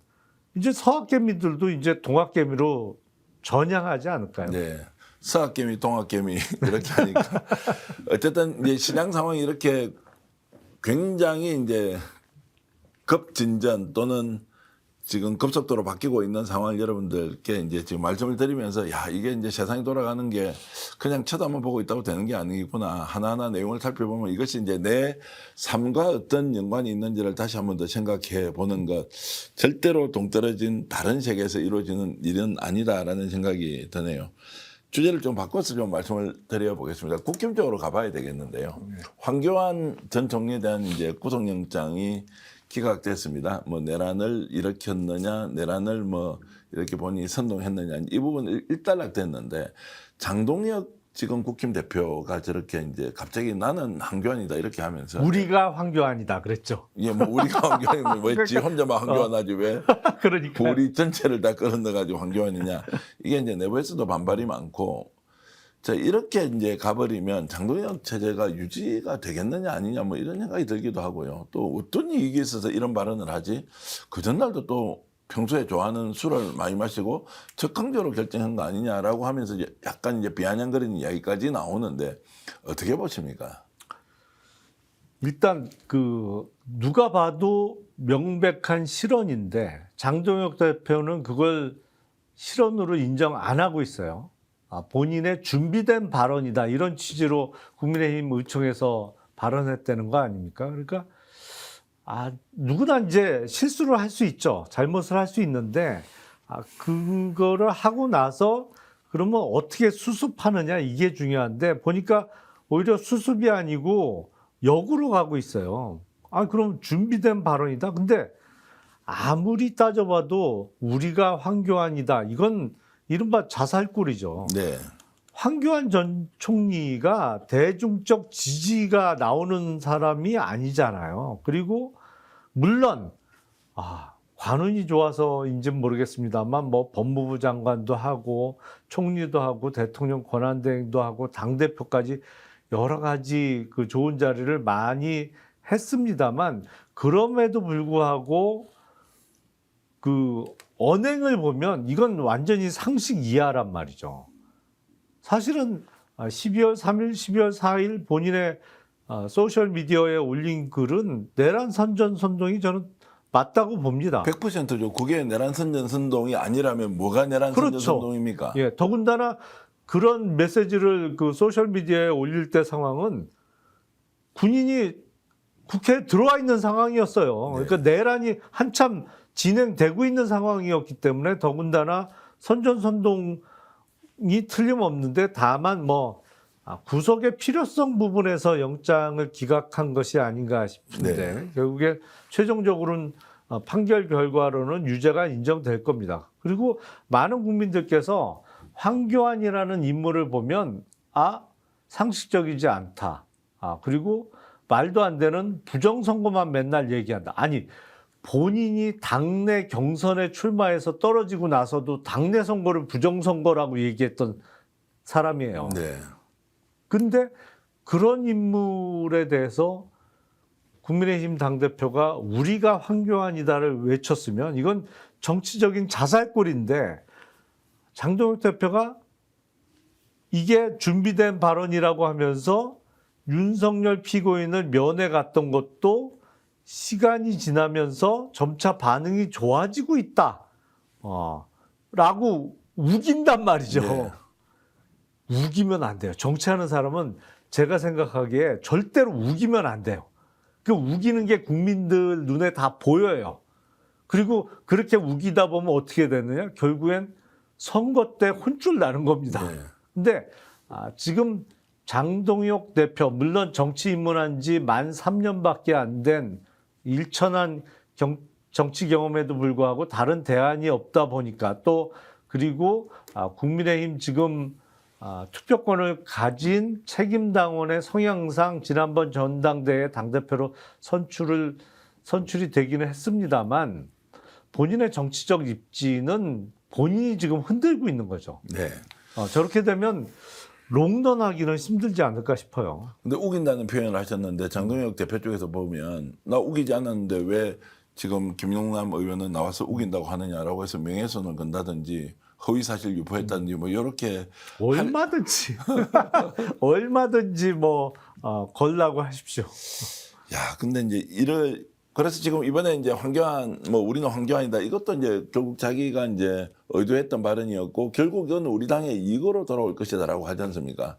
이제 서학개미들도 이제 동학개미로 전향하지 않을까요? 네. 서학개미, 동학개미 이렇게 하니까 어쨌든 이제 시장 상황이 이렇게 굉장히 이제 급진전 또는 지금 급속도로 바뀌고 있는 상황을 여러분들께 이제 지금 말씀을 드리면서, 야, 이게 이제 세상이 돌아가는 게 그냥 쳐다만 보고 있다고 되는 게 아니구나. 하나하나 내용을 살펴보면 이것이 이제 내 삶과 어떤 연관이 있는지를 다시 한 번 더 생각해 보는 것. 절대로 동떨어진 다른 세계에서 이루어지는 일은 아니다라는 생각이 드네요. 주제를 좀 바꿔서 좀 말씀을 드려보겠습니다. 국힘 쪽으로 가봐야 되겠는데요. 황교안 전 총리에 대한 이제 구속영장이 기각됐습니다. 뭐 내란을 일으켰느냐, 내란을 뭐 이렇게 본인이 선동했느냐, 이 부분 일단락됐는데, 장동혁 지금 국힘 대표가 저렇게 이제 갑자기 나는 황교안이다 이렇게 하면서, 우리가 황교안이다 그랬죠. 예, 뭐 우리가 황교안이면 왜 지 혼자만 황교안하지 왜 그러니까 우리 전체를 다 끌어넣어가지고 황교안이냐, 이게 이제 내부에서도 반발이 많고. 자, 이렇게 이제 가버리면 장동혁 체제가 유지가 되겠느냐 아니냐 뭐 이런 생각이 들기도 하고요. 또 어떤 이익이 있어서 이런 발언을 하지? 그 전날도 또 평소에 좋아하는 술을 많이 마시고 적극적으로 결정한 거 아니냐라고 하면서 이제 약간 이제 비아냥거리는 이야기까지 나오는데, 어떻게 보십니까? 일단 그 누가 봐도 명백한 실언인데 장동혁 대표는 그걸 실언으로 인정 안 하고 있어요. 본인의 준비된 발언이다 이런 취지로 국민의힘 의총에서 발언했다는 거 아닙니까? 그러니까 누구나 이제 실수를 할 수 있죠. 잘못을 할 수 있는데 그거를 하고 나서 그러면 어떻게 수습하느냐 이게 중요한데, 보니까 오히려 수습이 아니고 역으로 가고 있어요. 그럼 준비된 발언이다. 근데 아무리 따져봐도 우리가 황교안이다. 이건 이른바 자살골이죠. 네. 황교안 전 총리가 대중적 지지가 나오는 사람이 아니잖아요. 그리고 물론 관운이 좋아서인지는 모르겠습니다만 뭐 법무부 장관도 하고 총리도 하고 대통령 권한대행도 하고 당대표까지 여러 가지 그 좋은 자리를 많이 했습니다만, 그럼에도 불구하고 그 언행을 보면 이건 완전히 상식 이하란 말이죠. 사실은 12월 3일, 12월 4일 본인의 소셜미디어에 올린 글은 내란 선전 선동이 저는 맞다고 봅니다. 100%죠. 그게 내란 선전 선동이 아니라면 뭐가 내란 그렇죠. 선전 선동입니까? 예, 더군다나 그런 메시지를 그 소셜미디어에 올릴 때 상황은 군인이 국회에 들어와 있는 상황이었어요. 그러니까 내란이 한참 진행되고 있는 상황이었기 때문에 더군다나 선전선동이 틀림없는데, 다만 뭐 구속의 필요성 부분에서 영장을 기각한 것이 아닌가 싶은데 결국에 최종적으로는 판결 결과로는 유죄가 인정될 겁니다. 그리고 많은 국민들께서 황교안이라는 인물을 보면 상식적이지 않다. 그리고 말도 안 되는 부정선거만 맨날 얘기한다. 아니, 본인이 당내 경선에 출마해서 떨어지고 나서도 당내 선거를 부정선거라고 얘기했던 사람이에요. 네. 근데 그런 인물에 대해서 국민의힘 당대표가 우리가 황교안이다를 외쳤으면 이건 정치적인 자살골인데 장동혁 대표가 이게 준비된 발언이라고 하면서 윤석열 피고인을 면회 갔던 것도 시간이 지나면서 점차 반응이 좋아지고 있다. 라고 우긴단 말이죠. 네. 우기면 안 돼요. 정치하는 사람은 제가 생각하기에 절대로 우기면 안 돼요. 그 우기는 게 국민들 눈에 다 보여요. 그리고 그렇게 우기다 보면 어떻게 되느냐? 결국엔 선거 때 혼쭐 나는 겁니다. 네. 근데 지금 장동혁 대표, 물론 정치 입문한 지 만 3년밖에 안 된 일천한 정치 경험에도 불구하고 다른 대안이 없다 보니까 또 그리고 국민의힘 지금 투표권을 가진 책임당원의 성향상 지난번 전당대회 당대표로 선출이 되기는 했습니다만 본인의 정치적 입지는 본인이 지금 흔들고 있는 거죠. 네. 저렇게 되면 롱런하기는 힘들지 않을까 싶어요. 근데 우긴다는 표현을 하셨는데 장동혁 대표 쪽에서 보면 나 우기지 않았는데 왜 지금 김용남 의원은 나와서 우긴다고 하느냐라고 해서 명예훼손을 건다든지 허위사실 유포했다든지 뭐 이렇게 얼마든지 얼마든지 뭐 걸라고 하십시오. 야, 근데 이제 그래서 지금 이번에 이제 황교안, 뭐 우리는 황교안이다. 이것도 이제 결국 자기가 이제 의도했던 발언이었고 결국 이건 우리 당의 이익으로 돌아올 것이다라고 하지 않습니까?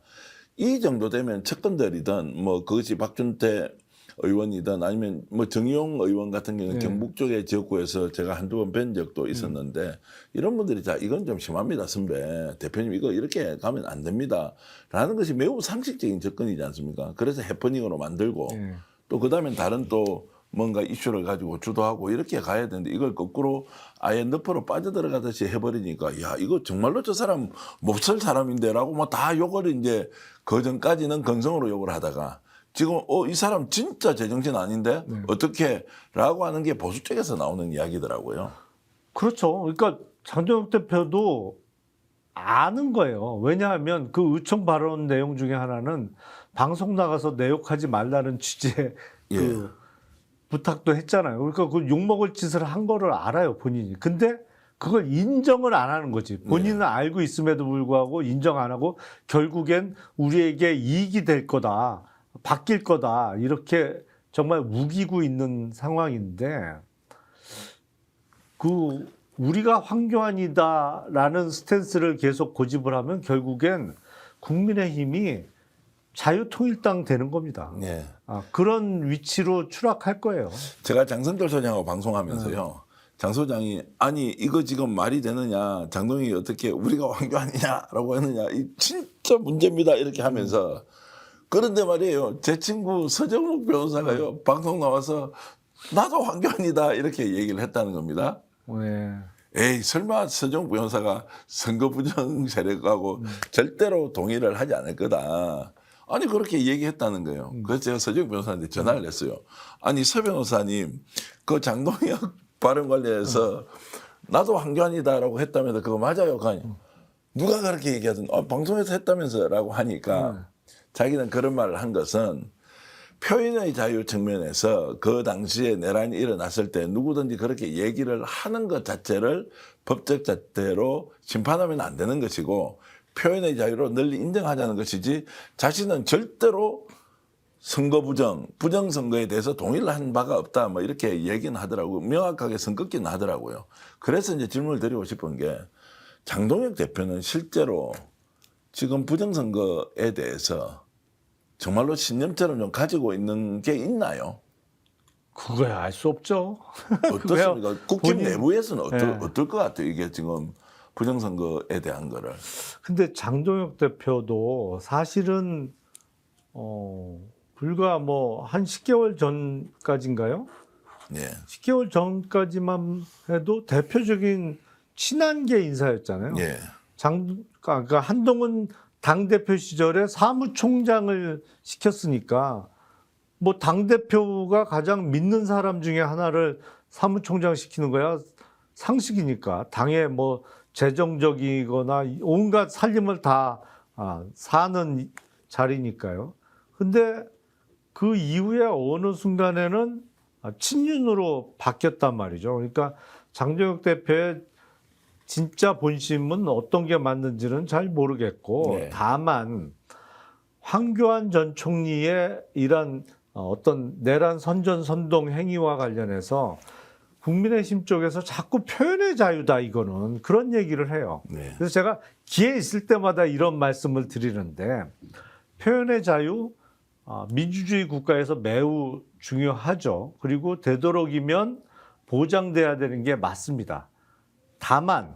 이 정도 되면 측근들이든 뭐 그것이 박준태 의원이든 아니면 뭐 정의용 의원 같은 경우는 네. 경북 쪽의 지역구에서 제가 한두 번 뵌 적도 있었는데 이런 분들이 자 이건 좀 심합니다 선배 대표님 이거 이렇게 가면 안 됩니다 라는 것이 매우 상식적인 접근이지 않습니까? 그래서 해퍼닝으로 만들고 네. 또 그다음에 다른 또 뭔가 이슈를 가지고 주도하고 이렇게 가야 되는데 이걸 거꾸로 아예 늪으로 빠져들어가듯이 해버리니까 야 이거 정말로 저 사람 몹쓸 사람인데라고 뭐 다 욕을 이제 그전까지는 건성으로 욕을 하다가 지금 이 사람 진짜 제정신 아닌데 어떻게 라고 하는 게 보수 쪽에서 나오는 이야기더라고요. 그렇죠. 그러니까 장동혁 대표도 아는 거예요. 왜냐하면 그 의총 발언 내용 중에 하나는 방송 나가서 내 욕하지 말라는 취지의 그 부탁도 했잖아요. 그러니까 그 욕먹을 짓을 한 거를 알아요, 본인이. 근데 그걸 인정을 안 하는 거지. 본인은 알고 있음에도 불구하고 인정 안 하고 결국엔 우리에게 이익이 될 거다. 바뀔 거다. 이렇게 정말 우기고 있는 상황인데 그 우리가 황교안이다라는 스탠스를 계속 고집을 하면 결국엔 국민의힘이 자유통일당 되는 겁니다. 네. 그런 위치로 추락할 거예요. 제가 장성철 소장하고 방송하면서요. 장 소장이 아니 이거 지금 말이 되느냐 장동혁이 어떻게 우리가 황교안이냐라고 했느냐 이 진짜 문제입니다 이렇게 하면서 그런데 말이에요. 제 친구 서정욱 변호사가요. 방송 나와서 나도 황교안이다 이렇게 얘기를 했다는 겁니다. 네. 에이 설마 서정욱 변호사가 선거 부정 세력하고 절대로 동의를 하지 않을 거다. 아니 그렇게 얘기했다는 거예요. 그래서 제가 서정욱 변호사한테 전화를 했어요. 아니 서 변호사님 그 장동혁 발언 관련해서 나도 황교안이다라고 했다면서 그거 맞아요? 아니 누가 그렇게 얘기하든 방송에서 했다면서라고 하니까 자기는 그런 말을 한 것은 표현의 자유 측면에서 그 당시에 내란이 일어났을 때 누구든지 그렇게 얘기를 하는 것 자체를 법적 잣대로 심판하면 안 되는 것이고 표현의 자유로 널리 인정하자는 것이지 자신은 절대로 선거 부정선거에 대해서 동의를 한 바가 없다 뭐 이렇게 얘기는 하더라고요. 명확하게 선긋기는 하더라고요. 그래서 이제 질문을 드리고 싶은 게 장동혁 대표는 실제로 지금 부정선거에 대해서 정말로 신념처럼 좀 가지고 있는 게 있나요? 그거야 알 수 없죠. 어떻습니까? 국힘 본인- 내부에서는 네. 어떨 것 같아요? 이게 지금 부정선거에 대한 거를. 근데 장동혁 대표도 사실은 불과 뭐 한 10개월 전까지인가요? 예. 10개월 전까지만 해도 대표적인 친한계 인사였잖아요. 예. 그러니까 한동훈 당대표 시절에 사무총장을 시켰으니까 뭐 당대표가 가장 믿는 사람 중에 하나를 사무총장 시키는 거야 상식이니까. 당의 뭐 재정적이거나 온갖 살림을 다 사는 자리니까요. 근데 그 이후에 어느 순간에는 친윤으로 바뀌었단 말이죠. 그러니까 장동혁 대표의 진짜 본심은 어떤 게 맞는지는 잘 모르겠고, 네. 다만 황교안 전 총리의 이런 어떤 내란 선전 선동 행위와 관련해서 국민의힘 쪽에서 자꾸 표현의 자유다 이거는 그런 얘기를 해요. 네. 그래서 제가 기회 있을 때마다 이런 말씀을 드리는데, 표현의 자유 민주주의 국가에서 매우 중요하죠. 그리고 되도록이면 보장돼야 되는 게 맞습니다. 다만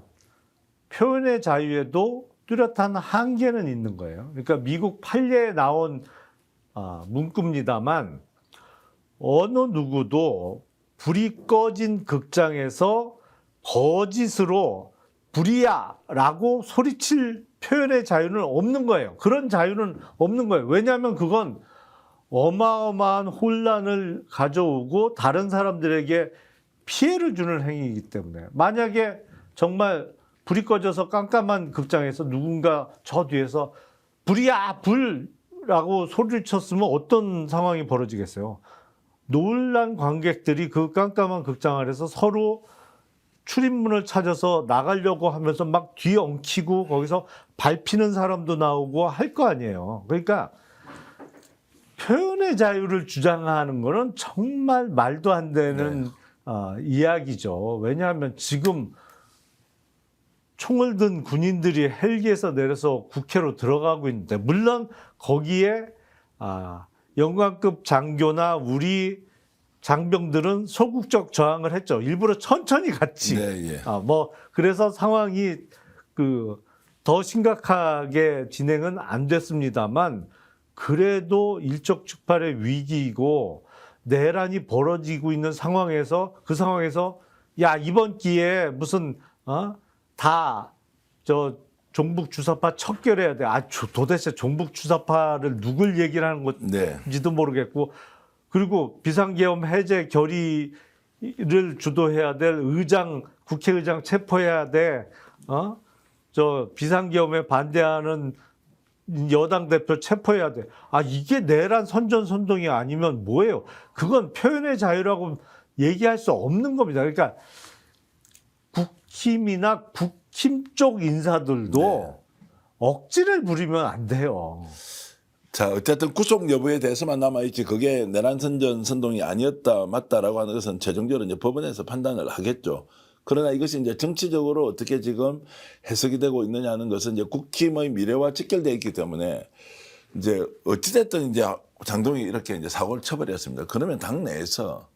표현의 자유에도 뚜렷한 한계는 있는 거예요. 그러니까 미국 판례에 나온 문구입니다만, 어느 누구도 불이 꺼진 극장에서 거짓으로 불이야라고 소리칠 표현의 자유는 없는 거예요. 그런 자유는 없는 거예요. 왜냐하면 그건 어마어마한 혼란을 가져오고 다른 사람들에게 피해를 주는 행위이기 때문에, 만약에 정말 불이 꺼져서 깜깜한 극장에서 누군가 저 뒤에서 불이야 불라고 소리를 쳤으면 어떤 상황이 벌어지겠어요? 놀란 관객들이 그 깜깜한 극장 안에서 서로 출입문을 찾아서 나가려고 하면서 막 뒤엉키고 거기서 밟히는 사람도 나오고 할 거 아니에요. 그러니까 표현의 자유를 주장하는 거는 정말 말도 안 되는 이야기죠. 왜냐하면 지금 총을 든 군인들이 헬기에서 내려서 국회로 들어가고 있는데, 물론 거기에 영관급 장교나 우리 장병들은 소극적 저항을 했죠. 일부러 천천히 갔지. 네, 예. 뭐 그래서 상황이 더 심각하게 진행은 안 됐습니다만, 그래도 일촉즉발의 위기이고 내란이 벌어지고 있는 상황에서, 그 상황에서 야 이번 기회에 무슨 다 저 종북 주사파 척결해야 돼. 도대체 종북 주사파를 누굴 얘기를 하는 건지도 모르겠고, 그리고 비상계엄 해제 결의를 주도해야 될 국회의장 체포해야 돼. 저 비상계엄에 반대하는 여당 대표 체포해야 돼. 이게 내란 선전선동이 아니면 뭐예요? 그건 표현의 자유라고 얘기할 수 없는 겁니다. 그러니까 국힘이나 국힘 쪽 인사들도 억지를 부리면 안 돼요. 자, 어쨌든 구속 여부에 대해서만 남아있지, 그게 내란 선전 선동이 아니었다 맞다라고 하는 것은 최종적으로 이제 법원에서 판단을 하겠죠. 그러나 이것이 이제 정치적으로 어떻게 지금 해석이 되고 있느냐 하는 것은 이제 국힘의 미래와 직결되어 있기 때문에, 이제 어찌됐든 이제 장동혁이 이렇게 이제 사고를 쳐버렸습니다. 그러면 당내에서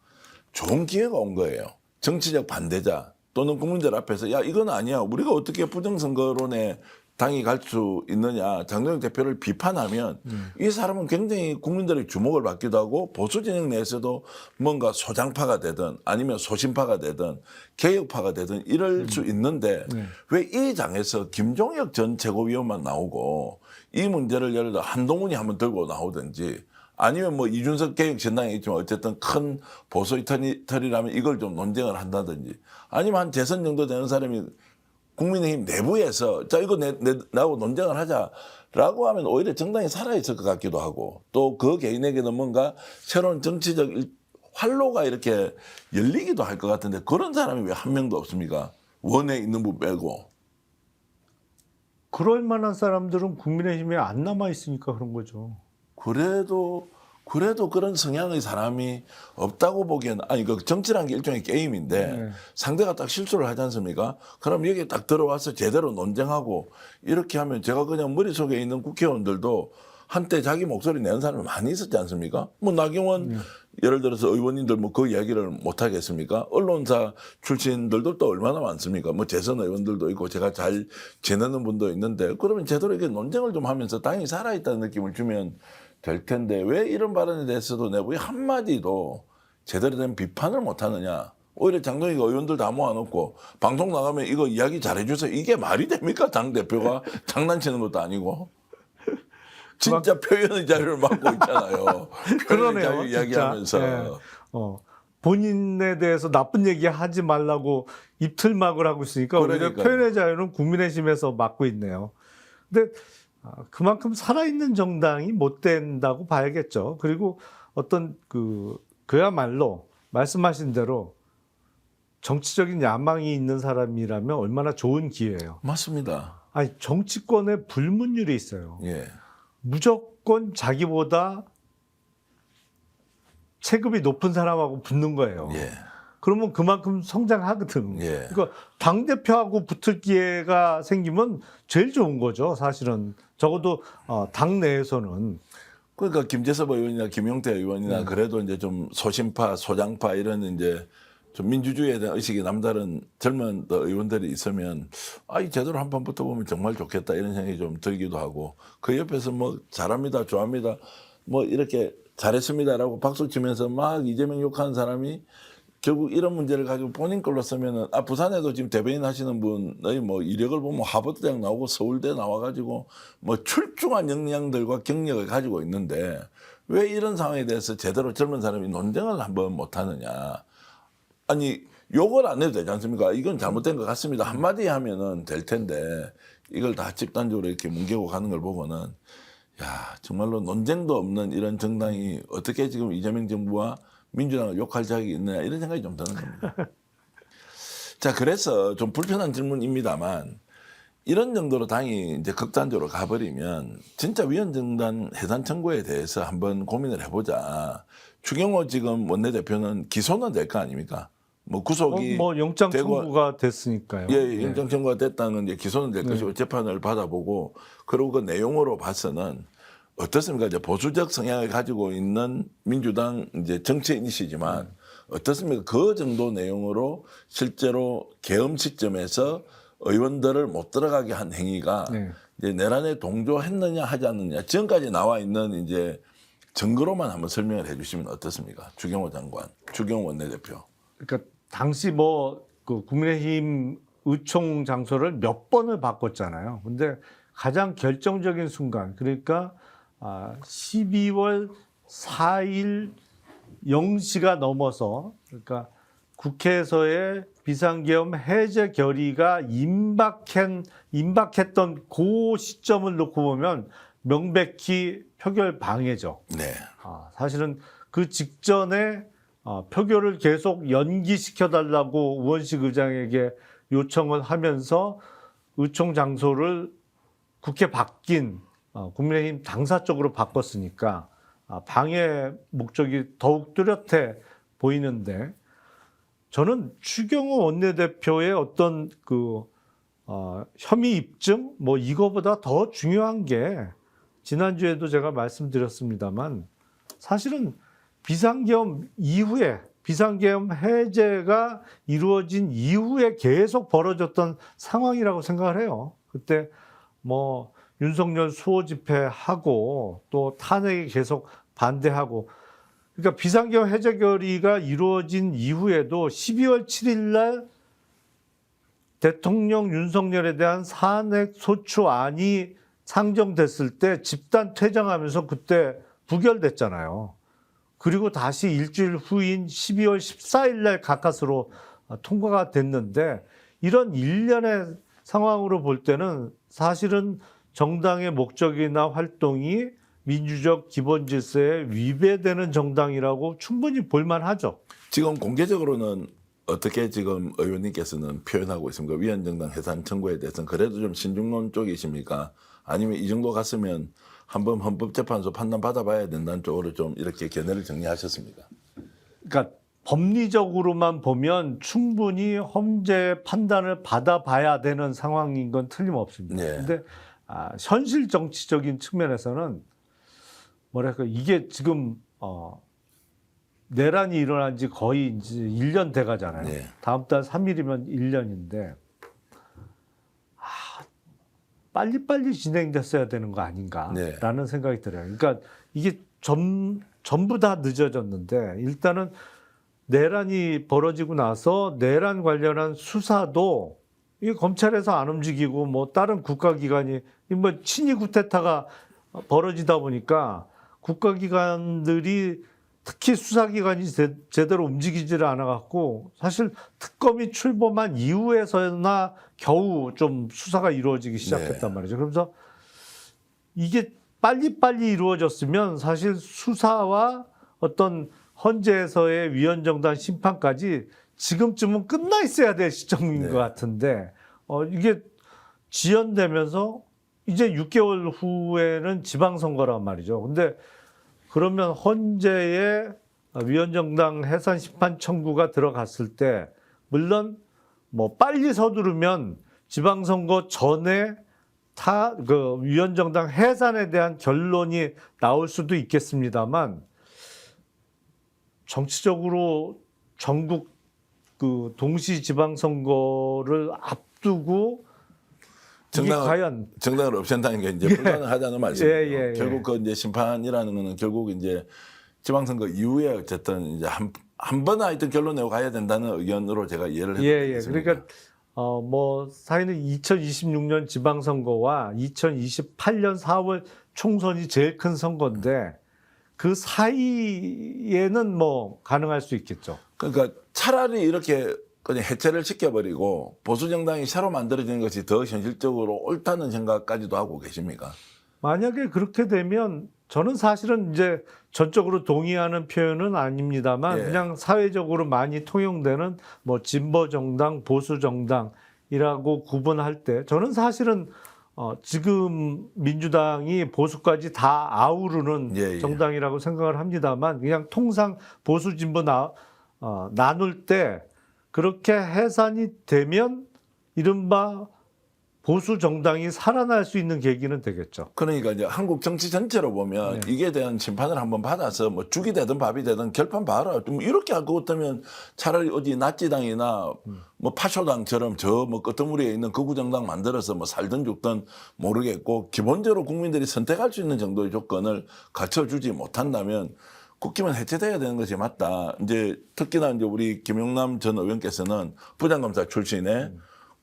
좋은 기회가 온 거예요. 정치적 반대자 또는 국민들 앞에서 야 이건 아니야, 우리가 어떻게 부정선거론에 당이 갈 수 있느냐, 장동혁 대표를 비판하면 이 사람은 굉장히 국민들의 주목을 받기도 하고, 보수 진영 내에서도 뭔가 소장파가 되든 아니면 소신파가 되든 개혁파가 되든 이럴 수 있는데, 왜 이 장에서 김종혁 전 최고위원만 나오고 이 문제를 예를 들어 한동훈이 한번 들고 나오든지, 아니면 뭐 이준석 개혁전당이 있지만 어쨌든 큰 보수의 털이라면 이걸 좀 논쟁을 한다든지, 아니면 한 재선 정도 되는 사람이 국민의힘 내부에서 자 이거 나하고 논쟁을 하자라고 하면 오히려 정당이 살아있을 것 같기도 하고, 또 그 개인에게는 뭔가 새로운 정치적 활로가 이렇게 열리기도 할 것 같은데, 그런 사람이 왜 한 명도 없습니까? 원에 있는 분 빼고. 그럴 만한 사람들은 국민의힘에 안 남아 있으니까 그런 거죠. 그래도 그런 성향의 사람이 없다고 보기에는, 그 정치라는 게 일종의 게임인데 상대가 딱 실수를 하지 않습니까? 그럼 여기에 딱 들어와서 제대로 논쟁하고 이렇게 하면, 제가 그냥 머릿속에 있는 국회의원들도 한때 자기 목소리 내는 사람이 많이 있었지 않습니까? 뭐 나경원 예를 들어서 의원님들 뭐 그 이야기를 못 하겠습니까? 언론사 출신들도 또 얼마나 많습니까? 뭐 재선 의원들도 있고 제가 잘 지내는 분도 있는데, 그러면 제대로 이렇게 논쟁을 좀 하면서 당이 살아있다는 느낌을 주면 될 텐데, 왜 이런 발언에 대해서도 내부에 한마디도 제대로 된 비판을 못 하느냐. 오히려 장동혁 의원들 다 모아놓고 방송 나가면 이거 이야기 잘해주세요. 이게 말이 됩니까? 당대표가 장난치는 것도 아니고. 진짜 표현의 자유를 막고 있잖아요. 표현의 그러네요, 자유 진짜. 이야기하면서. 예. 본인에 대해서 나쁜 얘기 하지 말라고 입틀막을 하고 있으니까 오히려 그러니까요. 표현의 자유는 국민의힘에서 막고 있네요. 근데 그만큼 살아있는 정당이 못 된다고 봐야겠죠. 그리고 어떤 그야말로 말씀하신 대로 정치적인 야망이 있는 사람이라면 얼마나 좋은 기회예요. 맞습니다. 아니, 정치권에 불문율이 있어요. 예. 무조건 자기보다 체급이 높은 사람하고 붙는 거예요. 예. 그러면 그만큼 성장하거든. 예. 그러니까 당대표하고 붙을 기회가 생기면 제일 좋은 거죠, 사실은. 적어도 당 내에서는. 그러니까 김재섭 의원이나 김용태 의원이나 그래도 이제 좀 소신파, 소장파 이런 이제 좀 민주주의에 대한 의식이 남다른 젊은 의원들이 있으면 이 제대로 한번 붙어보면 정말 좋겠다 이런 생각이 좀 들기도 하고 그 옆에서 뭐 잘합니다, 좋아합니다, 뭐 이렇게 잘했습니다라고 박수 치면서 막 이재명 욕하는 사람이 결국 이런 문제를 가지고 본인 걸로 쓰면은 부산에도 지금 대변인 하시는 분의 뭐 이력을 보면 하버드 대학 나오고 서울대 나와가지고 뭐 출중한 역량들과 경력을 가지고 있는데 왜 이런 상황에 대해서 제대로 젊은 사람이 논쟁을 한번 못 하느냐. 아니 욕을 안 해도 되지 않습니까? 이건 잘못된 것 같습니다. 한마디 하면은 될 텐데 이걸 다 집단적으로 이렇게 뭉개고 가는 걸 보고는 야 정말로 논쟁도 없는 이런 정당이 어떻게 지금 이재명 정부와 민주당을 욕할 자격이 있느냐 이런 생각이 좀 드는 겁니다. 자 그래서 좀 불편한 질문입니다만 이런 정도로 당이 이제 극단적으로 가버리면 진짜 위헌정당 해산 청구에 대해서 한번 고민을 해보자. 추경호 지금 원내대표는 기소는 될 거 아닙니까? 뭐 구속이 뭐 영장 청구가 됐으니까요. 예, 영장 청구가 됐다는 이제 기소는 될 것이고 재판을 받아보고 그리고 그 내용으로 봐서는 어떻습니까? 이제 보수적 성향을 가지고 있는 민주당 이제 정치인이시지만 어떻습니까? 그 정도 내용으로 실제로 계엄 시점에서 의원들을 못 들어가게 한 행위가 이제 내란에 동조했느냐 하지 않느냐 지금까지 나와 있는 이제 증거로만 한번 설명을 해주시면 어떻습니까? 추경호 장관, 추경호 원내대표. 그러니까 당시 그 국민의힘 의총 장소를 몇 번을 바꿨잖아요. 근데 가장 결정적인 순간, 그러니까 12월 4일 0시가 넘어서, 그러니까 국회에서의 비상계엄 해제 결의가 임박했던 그 시점을 놓고 보면 명백히 표결 방해죠. 네. 사실은 그 직전에 표결을 계속 연기시켜달라고 우원식 의장에게 요청을 하면서 의총 장소를 국회 바뀐 국민의힘 당사 쪽으로 바꿨으니까 방해 목적이 더욱 뚜렷해 보이는데 저는 추경호 원내대표의 어떤 혐의 입증 뭐 이거보다 더 중요한 게 지난주에도 제가 말씀드렸습니다만 사실은 비상계엄 이후에 비상계엄 해제가 이루어진 이후에 계속 벌어졌던 상황이라고 생각을 해요. 그때 뭐 윤석열 수호 집회하고 또 탄핵에 계속 반대하고 그러니까 비상계엄 해제 결의가 이루어진 이후에도 12월 7일 날 대통령 윤석열에 대한 산핵 소추안이 상정됐을 때 집단 퇴장하면서 그때 부결됐잖아요. 그리고 다시 일주일 후인 12월 14일 날 가까스로 통과가 됐는데 이런 일련의 상황으로 볼 때는 사실은 정당의 목적이나 활동이 민주적 기본 질서에 위배되는 정당이라고 충분히 볼만하죠. 지금 공개적으로는 어떻게 지금 의원님께서는 표현하고 있습니까? 위헌정당 해산 청구에 대해서는 그래도 좀 신중론 쪽이십니까? 아니면 이 정도 갔으면 한번 헌법재판소 판단 받아봐야 된다는 쪽으로 좀 이렇게 견해를 정리하셨습니까? 그러니까 법리적으로만 보면 충분히 헌재 판단을 받아봐야 되는 상황인 건 틀림없습니다. 그런데 네. 현실 정치적인 측면에서는 뭐랄까 이게 지금 내란이 일어난 지 거의 이제 1년 돼 가잖아요. 네. 다음 달 3일이면 1년인데 빨리빨리 진행됐어야 되는 거 아닌가라는 생각이 들어요. 그러니까 이게 전부 다 늦어졌는데 일단은 내란이 벌어지고 나서 내란 관련한 수사도 이 검찰에서 안 움직이고 뭐 다른 국가기관이 뭐 친위 쿠데타가 벌어지다 보니까 국가기관들이 특히 수사기관이 제대로 움직이지를 않아갖고 사실 특검이 출범한 이후에서나 겨우 좀 수사가 이루어지기 시작했단 말이죠. 그러면서 이게 빨리빨리 이루어졌으면 사실 수사와 어떤 헌재에서의 위헌정당 심판까지 지금쯤은 끝나 있어야 될 시점인 것 같은데 이게 지연되면서 이제 6개월 후에는 지방선거란 말이죠. 근데 그러면 헌재에 위헌정당 해산 심판 청구가 들어갔을 때 물론 뭐 빨리 서두르면 지방선거 전에 그 위헌정당 해산에 대한 결론이 나올 수도 있겠습니다만 정치적으로 전국 그 동시 지방선거를 앞두고 이게 과연 정당을 없앤다는 게 이제 불가능하다는 말씀이에요. 예. 결국 그 이제 심판이라는 거는 결국 이제 지방선거 이후에 어쨌든 이제 한 번 하여튼 결론 내고 가야 된다는 의견으로 제가 이해를 했습니다. 그러니까 뭐 사실은 2026년 지방선거와 2028년 4월 총선이 제일 큰 선거인데 그 사이에는 뭐 가능할 수 있겠죠. 그러니까 차라리 이렇게 그냥 해체를 시켜버리고 보수 정당이 새로 만들어지는 것이 더 현실적으로 옳다는 생각까지도 하고 계십니까? 만약에 그렇게 되면 저는 사실은 이제 전적으로 동의하는 표현은 아닙니다만 그냥 사회적으로 많이 통용되는 뭐 진보 정당, 보수 정당이라고 구분할 때 저는 사실은 지금 민주당이 보수까지 다 아우르는 정당이라고 생각을 합니다만 그냥 통상 보수 진보 나눌 때 그렇게 해산이 되면 이른바 보수 정당이 살아날 수 있는 계기는 되겠죠. 그러니까 이제 한국 정치 전체로 보면 이게 대한 심판을 한번 받아서 뭐 죽이 되든 밥이 되든 결판 봐라. 좀 이렇게 할 것 같으면 차라리 어디 나치당이나 뭐 파쇼당처럼 저 뭐 끄트머리에 있는 극우 정당 만들어서 뭐 살든 죽든 모르겠고 기본적으로 국민들이 선택할 수 있는 정도의 조건을 갖춰주지 못한다면 국힘은 해체돼야 되는 것이 맞다. 이제 특히나 이제 우리 김용남 전 의원께서는 부장검사 출신에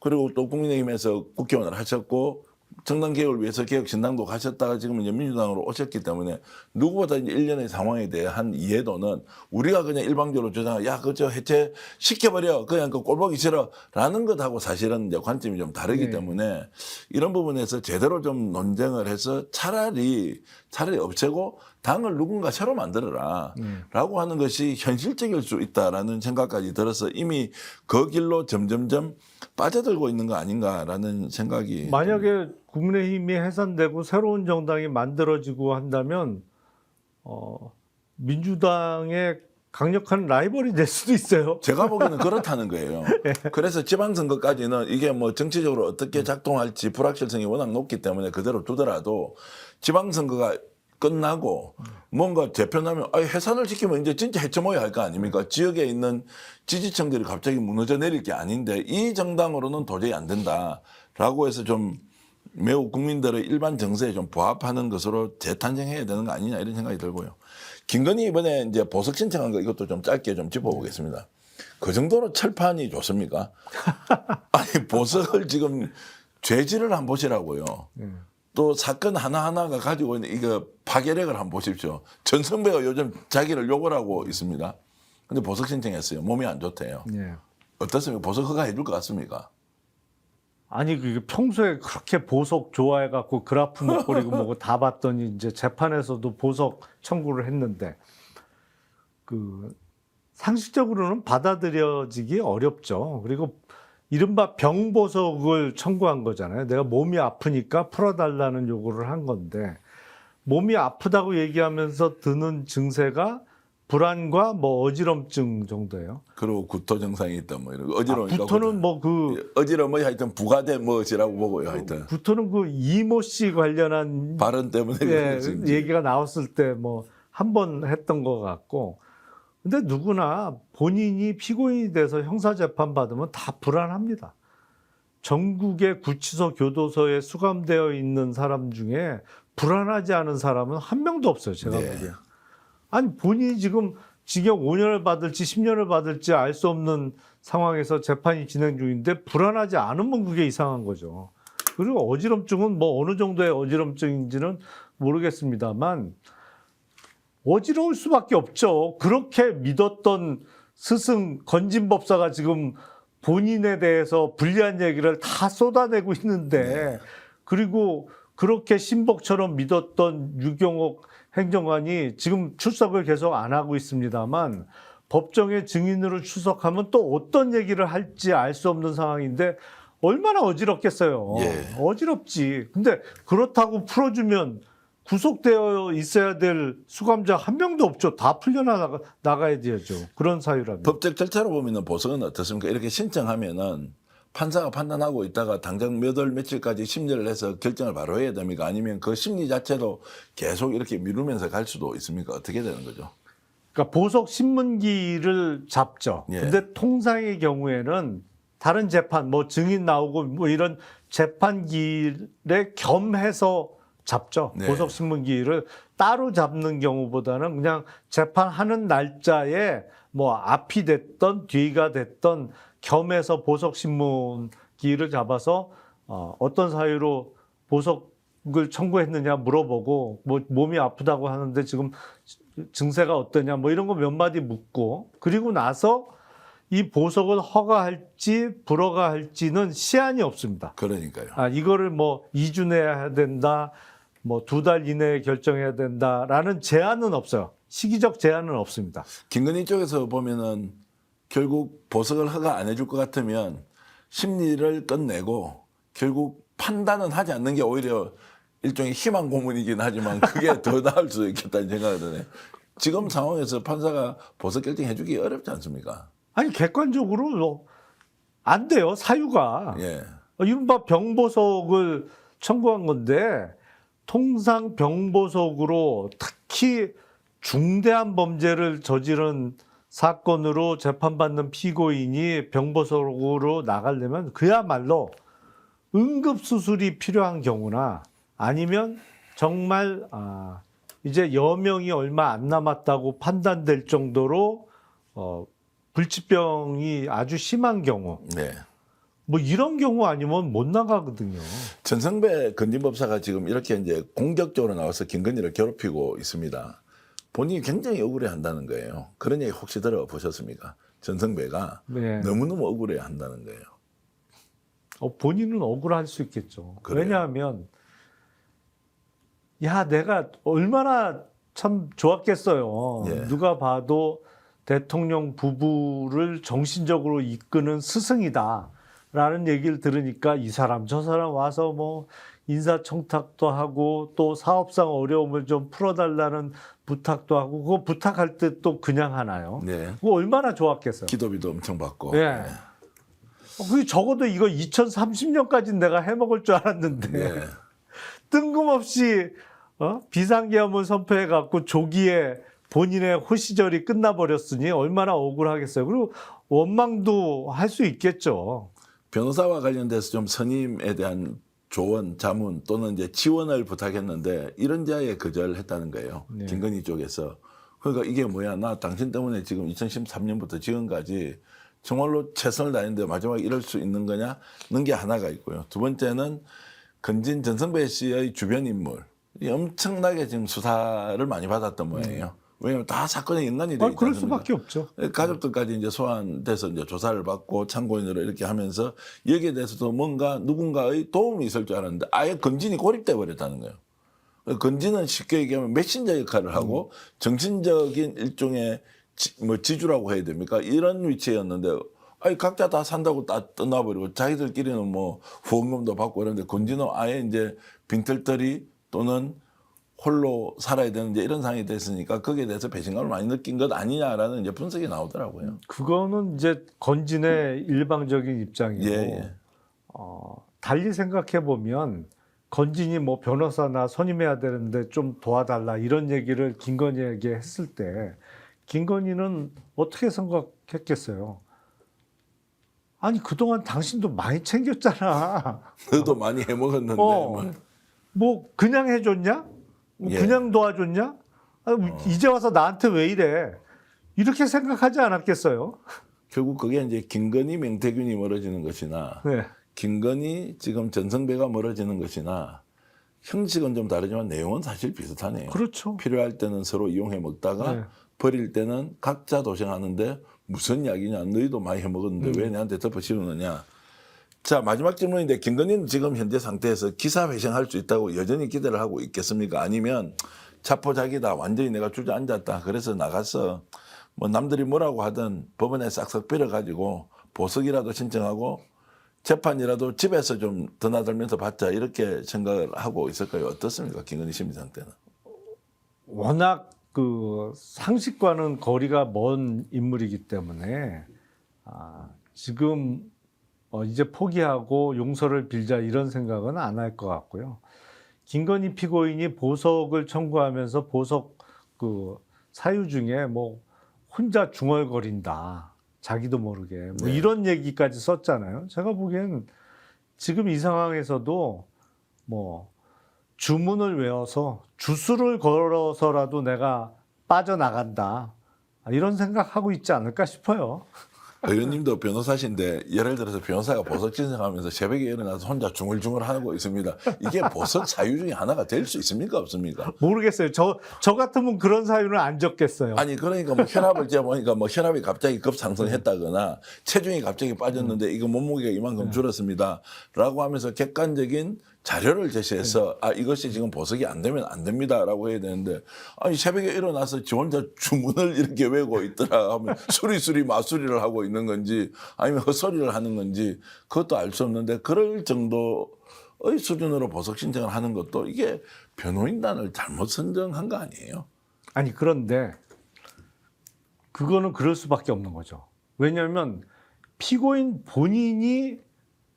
그리고 또 국민의힘에서 국회의원을 하셨고 정당 개혁을 위해서 개혁신당도 가셨다가 지금 이제 민주당으로 오셨기 때문에 누구보다 이제 일련의 상황에 대한 이해도는 우리가 그냥 일방적으로 주장하 야 그저 해체 시켜버려 그냥 그 꼴보기 싫어라는 것하고 사실은 이제 관점이 좀 다르기 때문에 이런 부분에서 제대로 좀 논쟁을 해서 차라리 없애고 당을 누군가 새로 만들어라 라고 하는 것이 현실적일 수 있다라는 생각까지 들어서 이미 그 길로 점점점 빠져들고 있는 거 아닌가라는 생각이 만약에 국민의힘이 해산되고 새로운 정당이 만들어지고 한다면 민주당의 강력한 라이벌이 될 수도 있어요. 제가 보기에는 그렇다는 거예요. 그래서 지방선거까지는 이게 뭐 정치적으로 어떻게 작동할지 불확실성이 워낙 높기 때문에 그대로 두더라도 지방선거가 끝나고 뭔가 재편하면 해산을 시키면 이제 진짜 해쳐모여야 할 거 아닙니까? 지역에 있는 지지층들이 갑자기 무너져 내릴 게 아닌데 이 정당으로는 도저히 안 된다라고 해서 좀 매우 국민들의 일반 정서에 좀 부합하는 것으로 재탄생해야 되는 거 아니냐 이런 생각이 들고요. 김건희 이번에 이제 보석 신청한 거 이것도 좀 짧게 좀 짚어보겠습니다. 그 정도로 철판이 좋습니까? 아니 보석을 지금 죄질을 한번 보시라고요. 또 사건 하나하나가 가지고 있는 이거 파괴력을 한번 보십시오. 전성배가 요즘 자기를 욕을 하고 있습니다. 근데 보석 신청했어요. 몸이 안 좋대요. 어떻습니까? 보석 허가해 줄 것 같습니까? 아니 그 평소에 그렇게 보석 좋아해갖고 그래프 먹거리고 뭐고 다 봤더니 이제 재판에서도 보석 청구를 했는데 그 상식적으로는 받아들여지기 어렵죠. 그리고 이른바 병보석을 청구한 거잖아요. 내가 몸이 아프니까 풀어달라는 요구를 한 건데 몸이 아프다고 얘기하면서 드는 증세가 불안과 뭐 어지럼증 정도예요. 그리고 구토 증상이 있다 뭐 이런 어지러우니까. 구토는 뭐 그 어지러움이 하여튼 부가된 무엇이라고 보고요. 하여튼 구토는 그 이모 씨 관련한 발언 때문에 얘기가 나왔을 때 뭐 한 번 했던 것 같고. 근데 누구나 본인이 피고인이 돼서 형사재판 받으면 다 불안합니다. 전국의 구치소 교도소에 수감되어 있는 사람 중에 불안하지 않은 사람은 한 명도 없어요. 제가 보기에. 아니 본인이 지금 징역 5년을 받을지 10년을 받을지 알 수 없는 상황에서 재판이 진행 중인데 불안하지 않으면 그게 이상한 거죠. 그리고 어지럼증은 뭐 어느 정도의 어지럼증인지는 모르겠습니다만 어지러울 수밖에 없죠. 그렇게 믿었던 스승 건진법사가 지금 본인에 대해서 불리한 얘기를 다 쏟아내고 있는데 그리고 그렇게 신복처럼 믿었던 유경옥 행정관이 지금 출석을 계속 안 하고 있습니다만 법정의 증인으로 출석하면 또 어떤 얘기를 할지 알 수 없는 상황인데 얼마나 어지럽겠어요. 예. 어지럽지. 근데 그렇다고 풀어주면 구속되어 있어야 될 수감자 한 명도 없죠. 다 풀려나가야 되죠. 그런 사유라면. 법적 절차로 보면은 보석은 어떻습니까? 이렇게 신청하면은 판사가 판단하고 있다가 당장 몇 월 며칠까지 심리를 해서 결정을 바로 해야 됩니까? 아니면 그 심리 자체도 계속 이렇게 미루면서 갈 수도 있습니까? 어떻게 되는 거죠? 그러니까 보석 신문기를 잡죠. 예. 근데 통상의 경우에는 다른 재판, 뭐 증인 나오고 뭐 이런 재판기에 겸해서 잡죠. 네. 보석 신문기를 따로 잡는 경우보다는 그냥 재판하는 날짜에 뭐 앞이 됐던 뒤가 됐던 겸해서 보석 신문기를 잡아서 어떤 사유로 보석을 청구했느냐 물어보고 뭐 몸이 아프다고 하는데 지금 증세가 어떠냐 뭐 이런 거 몇 마디 묻고 그리고 나서 이 보석을 허가할지 불허가할지는 시한이 없습니다. 그러니까요. 이거를 뭐 2주 내에 해야 된다, 뭐 2달 이내에 결정해야 된다라는 제한은 없어요. 시기적 제한은 없습니다. 김건희 쪽에서 보면은 결국 보석을 허가 안 해줄 것 같으면 심리를 끝내고 결국 판단은 하지 않는 게 오히려 일종의 희망 고문이긴 하지만 그게 더 나을 수도 있겠다는 생각을 드네요. 지금 상황에서 판사가 보석 결정해주기 어렵지 않습니까? 아니 객관적으로 안 돼요. 사유가. 예. 이른바 병보석을 청구한 건데 통상 병보석으로 특히 중대한 범죄를 저지른 사건으로 재판받는 피고인이 병보석으로 나가려면 그야말로 응급수술이 필요한 경우나 아니면 정말 이제 여명이 얼마 안 남았다고 판단될 정도로 불치병이 아주 심한 경우 네. 뭐 이런 경우 아니면 못 나가거든요. 전성배 건진법사가 지금 이렇게 이제 공격적으로 나와서 김건희를 괴롭히고 있습니다. 본인이 굉장히 억울해 한다는 거예요. 그런 얘기 혹시 들어보셨습니까? 전성배가 네. 너무너무 억울해 한다는 거예요. 본인은 억울할 수 있겠죠. 그래요? 왜냐하면 야 내가 얼마나 참 좋았겠어요. 예. 누가 봐도 대통령 부부를 정신적으로 이끄는 스승이다라는 얘기를 들으니까 이 사람 저 사람 와서 뭐 인사청탁도 하고 또 사업상 어려움을 좀 풀어달라는 부탁도 하고 그거 부탁할 때 또 그냥 하나요? 네. 그거 얼마나 좋았겠어요. 기도비도 엄청 받고. 예. 그게 적어도 이거 2030년까지 내가 해먹을 줄 알았는데 네. 뜬금없이 비상계엄을 선포해갖고 조기에 본인의 호시절이 끝나버렸으니 얼마나 억울하겠어요. 그리고 원망도 할 수 있겠죠. 변호사와 관련돼서 좀 선임에 대한 조언, 자문 또는 이제 지원을 부탁했는데 이런 자에 거절했다는 거예요. 네. 김건희 쪽에서. 그러니까 이게 뭐야? 나 당신 때문에 지금 2013년부터 지금까지 정말로 최선을 다했는데 마지막에 이럴 수 있는 거냐는 게 하나가 있고요. 두 번째는 건진 전성배 씨의 주변 인물 엄청나게 지금 수사를 많이 받았던 모양이에요. 왜냐하면 다 사건에 연관이 되어 있다. 그럴 수밖에 없죠. 가족들까지 이제 소환돼서 이제 조사를 받고 참고인으로 이렇게 하면서 여기에 대해서도 뭔가 누군가의 도움이 있을 줄 알았는데 아예 건진이 고립돼 버렸다는 거예요. 건진은 쉽게 얘기하면 메신저 역할을 하고 정신적인 일종의 지주라고 해야 됩니까? 이런 위치였는데 각자 다 산다고 다 떠나버리고 자기들끼리는 뭐 후원금도 받고 이러는데 건진은 아예 이제 빈털터리 또는 홀로 살아야 되는 이제 이런 상황이 됐으니까 거기에 대해서 배신감을 많이 느낀 것 아니냐라는 이제 분석이 나오더라고요. 그거는 이제 건진의 일방적인 입장이고 예. 달리 생각해 보면 건진이 뭐 변호사나 선임해야 되는데 좀 도와달라 이런 얘기를 김건희에게 했을 때 김건희는 어떻게 생각했겠어요? 아니 그동안 당신도 많이 챙겼잖아. 너도 많이 해먹었는데 뭐 그냥 해줬냐? 예. 그냥 도와줬냐? 이제 와서 나한테 왜 이래? 이렇게 생각하지 않았겠어요? 결국 그게 이제 김건희 명태균이 멀어지는 것이나 네. 김건희 지금 전성배가 멀어지는 것이나 형식은 좀 다르지만 내용은 사실 비슷하네요. 그렇죠. 필요할 때는 서로 이용해 먹다가 네. 버릴 때는 각자 도생하는데 무슨 이야기냐. 너희도 많이 해먹었는데 왜 내한테 덮어 씌우느냐. 자, 마지막 질문인데 김건희는 지금 현재 상태에서 기사 회생할 수 있다고 여전히 기대를 하고 있겠습니까? 아니면 자포자기다. 완전히 내가 주저앉았다. 그래서 나가서 뭐 남들이 뭐라고 하든 법원에 싹싹 빌어가지고 보석이라도 신청하고 재판이라도 집에서 좀 드나들면서 받자 이렇게 생각을 하고 있을까요? 어떻습니까? 김건희 시민 상태는. 워낙 그 상식과는 거리가 먼 인물이기 때문에 지금 이제 포기하고 용서를 빌자 이런 생각은 안 할 것 같고요. 김건희 피고인이 보석을 청구하면서 보석 그 사유 중에 뭐 혼자 중얼거린다. 자기도 모르게 뭐 네. 이런 얘기까지 썼잖아요. 제가 보기엔 지금 이 상황에서도 뭐 주문을 외워서 주수를 걸어서라도 내가 빠져나간다. 이런 생각하고 있지 않을까 싶어요. 의원님도 변호사신데 예를 들어서 변호사가 보석 신청하면서 새벽에 일어나서 혼자 중얼중얼 하고 있습니다. 이게 보석 사유 중에 하나가 될 수 있습니까? 없습니까? 모르겠어요. 저 같으면 그런 사유는 안 적겠어요. 아니 그러니까 뭐 혈압을 재보니까 뭐 혈압이 갑자기 급상승했다거나 체중이 갑자기 빠졌는데 이거 몸무게가 이만큼 줄었습니다라고 하면서 객관적인 자료를 제시해서 이것이 지금 보석이 안 되면 안 됩니다라고 해야 되는데 아니 새벽에 일어나서 지 혼자 주문을 이렇게 외우고 있더라 하면 수리수리 마수리를 하고 있는 건지 아니면 헛소리를 하는 건지 그것도 알 수 없는데 그럴 정도의 수준으로 보석 신청을 하는 것도 이게 변호인단을 잘못 선정한 거 아니에요? 아니 그런데 그거는 그럴 수밖에 없는 거죠. 왜냐하면 피고인 본인이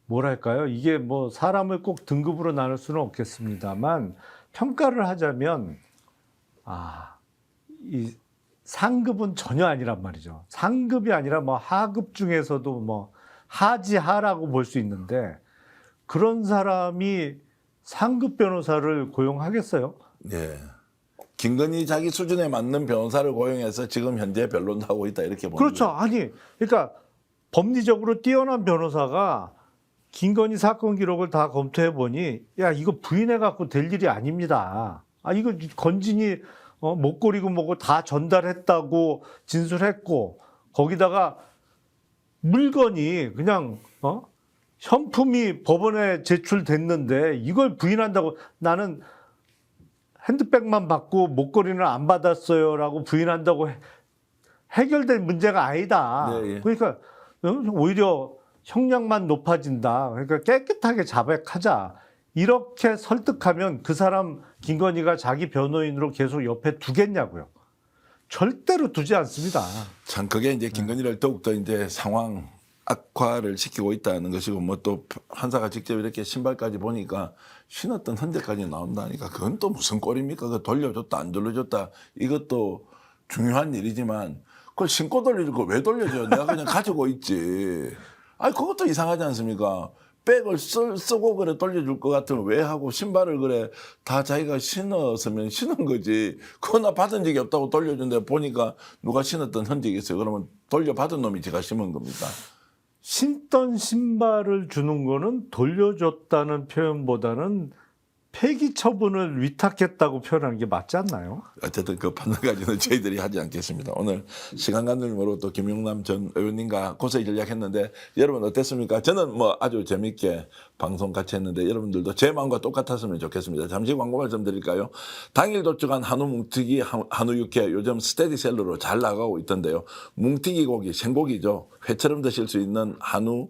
뭐랄까요? 이게 뭐 사람을 꼭 등급으로 나눌 수는 없겠습니다만 평가를 하자면 이 상급은 전혀 아니란 말이죠. 상급이 아니라 뭐 하급 중에서도 뭐 하지하라고 볼 수 있는데 그런 사람이 상급 변호사를 고용하겠어요? 예. 김건희 자기 수준에 맞는 변호사를 고용해서 지금 현재 변론도 하고 있다 이렇게 보는 그렇죠. 거예요. 아니 그러니까 법리적으로 뛰어난 변호사가 김건희 사건 기록을 다 검토해 보니 야 이거 부인해 갖고 될 일이 아닙니다. 이거 건진이 목걸이고 뭐고 다 전달했다고 진술했고 거기다가 물건이 그냥 현품이 법원에 제출됐는데 이걸 부인한다고 나는 핸드백만 받고 목걸이는 안 받았어요라고 부인한다고 해결될 문제가 아니다. 네, 예. 그러니까 오히려 형량만 높아진다. 그러니까 깨끗하게 자백하자. 이렇게 설득하면 그 사람 김건희가 자기 변호인으로 계속 옆에 두겠냐고요. 절대로 두지 않습니다. 참 그게 이제 김건희를 더욱더 이제 상황 악화를 시키고 있다는 것이고 뭐 또 판사가 직접 이렇게 신발까지 보니까 신었던 흔적까지 나온다니까 그건 또 무슨 꼴입니까? 그거 돌려줬다 안 돌려줬다 이것도 중요한 일이지만 그걸 신고 돌려줄 거 왜 돌려줘? 내가 그냥 가지고 있지. 아니 그것도 이상하지 않습니까? 백을 쓰고 그래 돌려줄 것 같으면 왜 하고 신발을 그래 다 자기가 신었으면 신은 거지. 그거나 받은 적이 없다고 돌려준데 보니까 누가 신었던 흔적이 있어요. 그러면 돌려받은 놈이 제가 심은 겁니다. 신던 신발을 주는 거는 돌려줬다는 표현보다는 폐기 처분을 위탁했다고 표현하는 게 맞지 않나요? 어쨌든 그 판단까지는 저희들이 하지 않겠습니다. 오늘 시간 관계로 또 김용남 전 의원님과 고소의 전략했는데 여러분 어땠습니까? 저는 뭐 아주 재밌게 방송 같이 했는데 여러분들도 제 마음과 똑같았으면 좋겠습니다. 잠시 광고 말씀드릴까요? 당일 도축한 한우 뭉티기, 한우 육회 요즘 스테디셀러로 잘 나가고 있던데요. 뭉티기 고기, 생고기죠. 회처럼 드실 수 있는 한우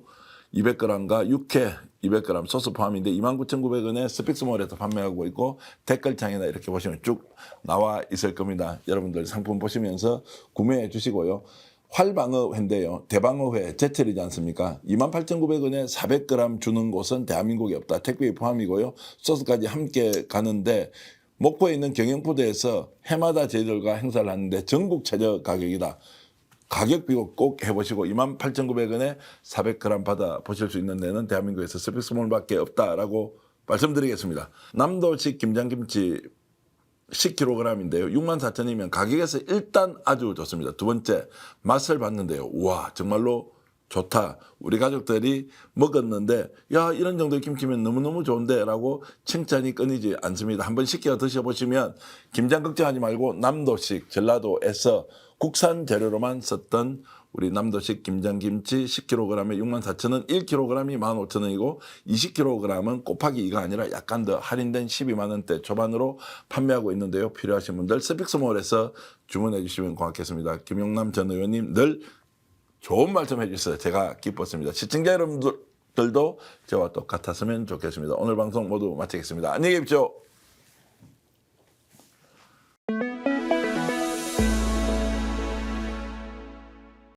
200g과 육회 200g 소스 포함인데 29,900원에 스픽스몰에서 판매하고 있고 댓글창에나 이렇게 보시면 쭉 나와 있을 겁니다. 여러분들 상품 보시면서 구매해 주시고요. 활방어회인데요. 대방어회 제철이지 않습니까? 28,900원에 400g 주는 곳은 대한민국에 없다. 택배 포함이고요. 소스까지 함께 가는데 목포에 있는 경영푸드에서 해마다 저희들과 행사를 하는데 전국 최저 가격이다. 가격 비교 꼭 해보시고 28,900원에 400g 받아보실 수 있는 데는 대한민국에서 스픽스몰밖에 없다라고 말씀드리겠습니다. 남도식 김장김치 10kg인데요. 64,000원이면 가격에서 일단 아주 좋습니다. 두 번째 맛을 봤는데요. 와 정말로 좋다. 우리 가족들이 먹었는데 야 이런 정도의 김치면 너무너무 좋은데 라고 칭찬이 끊이지 않습니다. 한번 시켜 드셔보시면 김장 걱정하지 말고 남도식 전라도에서 국산 재료로만 썼던 우리 남도식 김장김치 10kg에 64,000원, 1kg이 15,000원이고 20kg은 곱하기 2가 아니라 약간 더 할인된 12만 원대 초반으로 판매하고 있는데요. 필요하신 분들 스픽스몰에서 주문해 주시면 고맙겠습니다. 김용남 전 의원님 늘 좋은 말씀 해주셔서 제가 기뻤습니다. 시청자 여러분들도 저와 똑같았으면 좋겠습니다. 오늘 방송 모두 마치겠습니다. 안녕히 계십시오.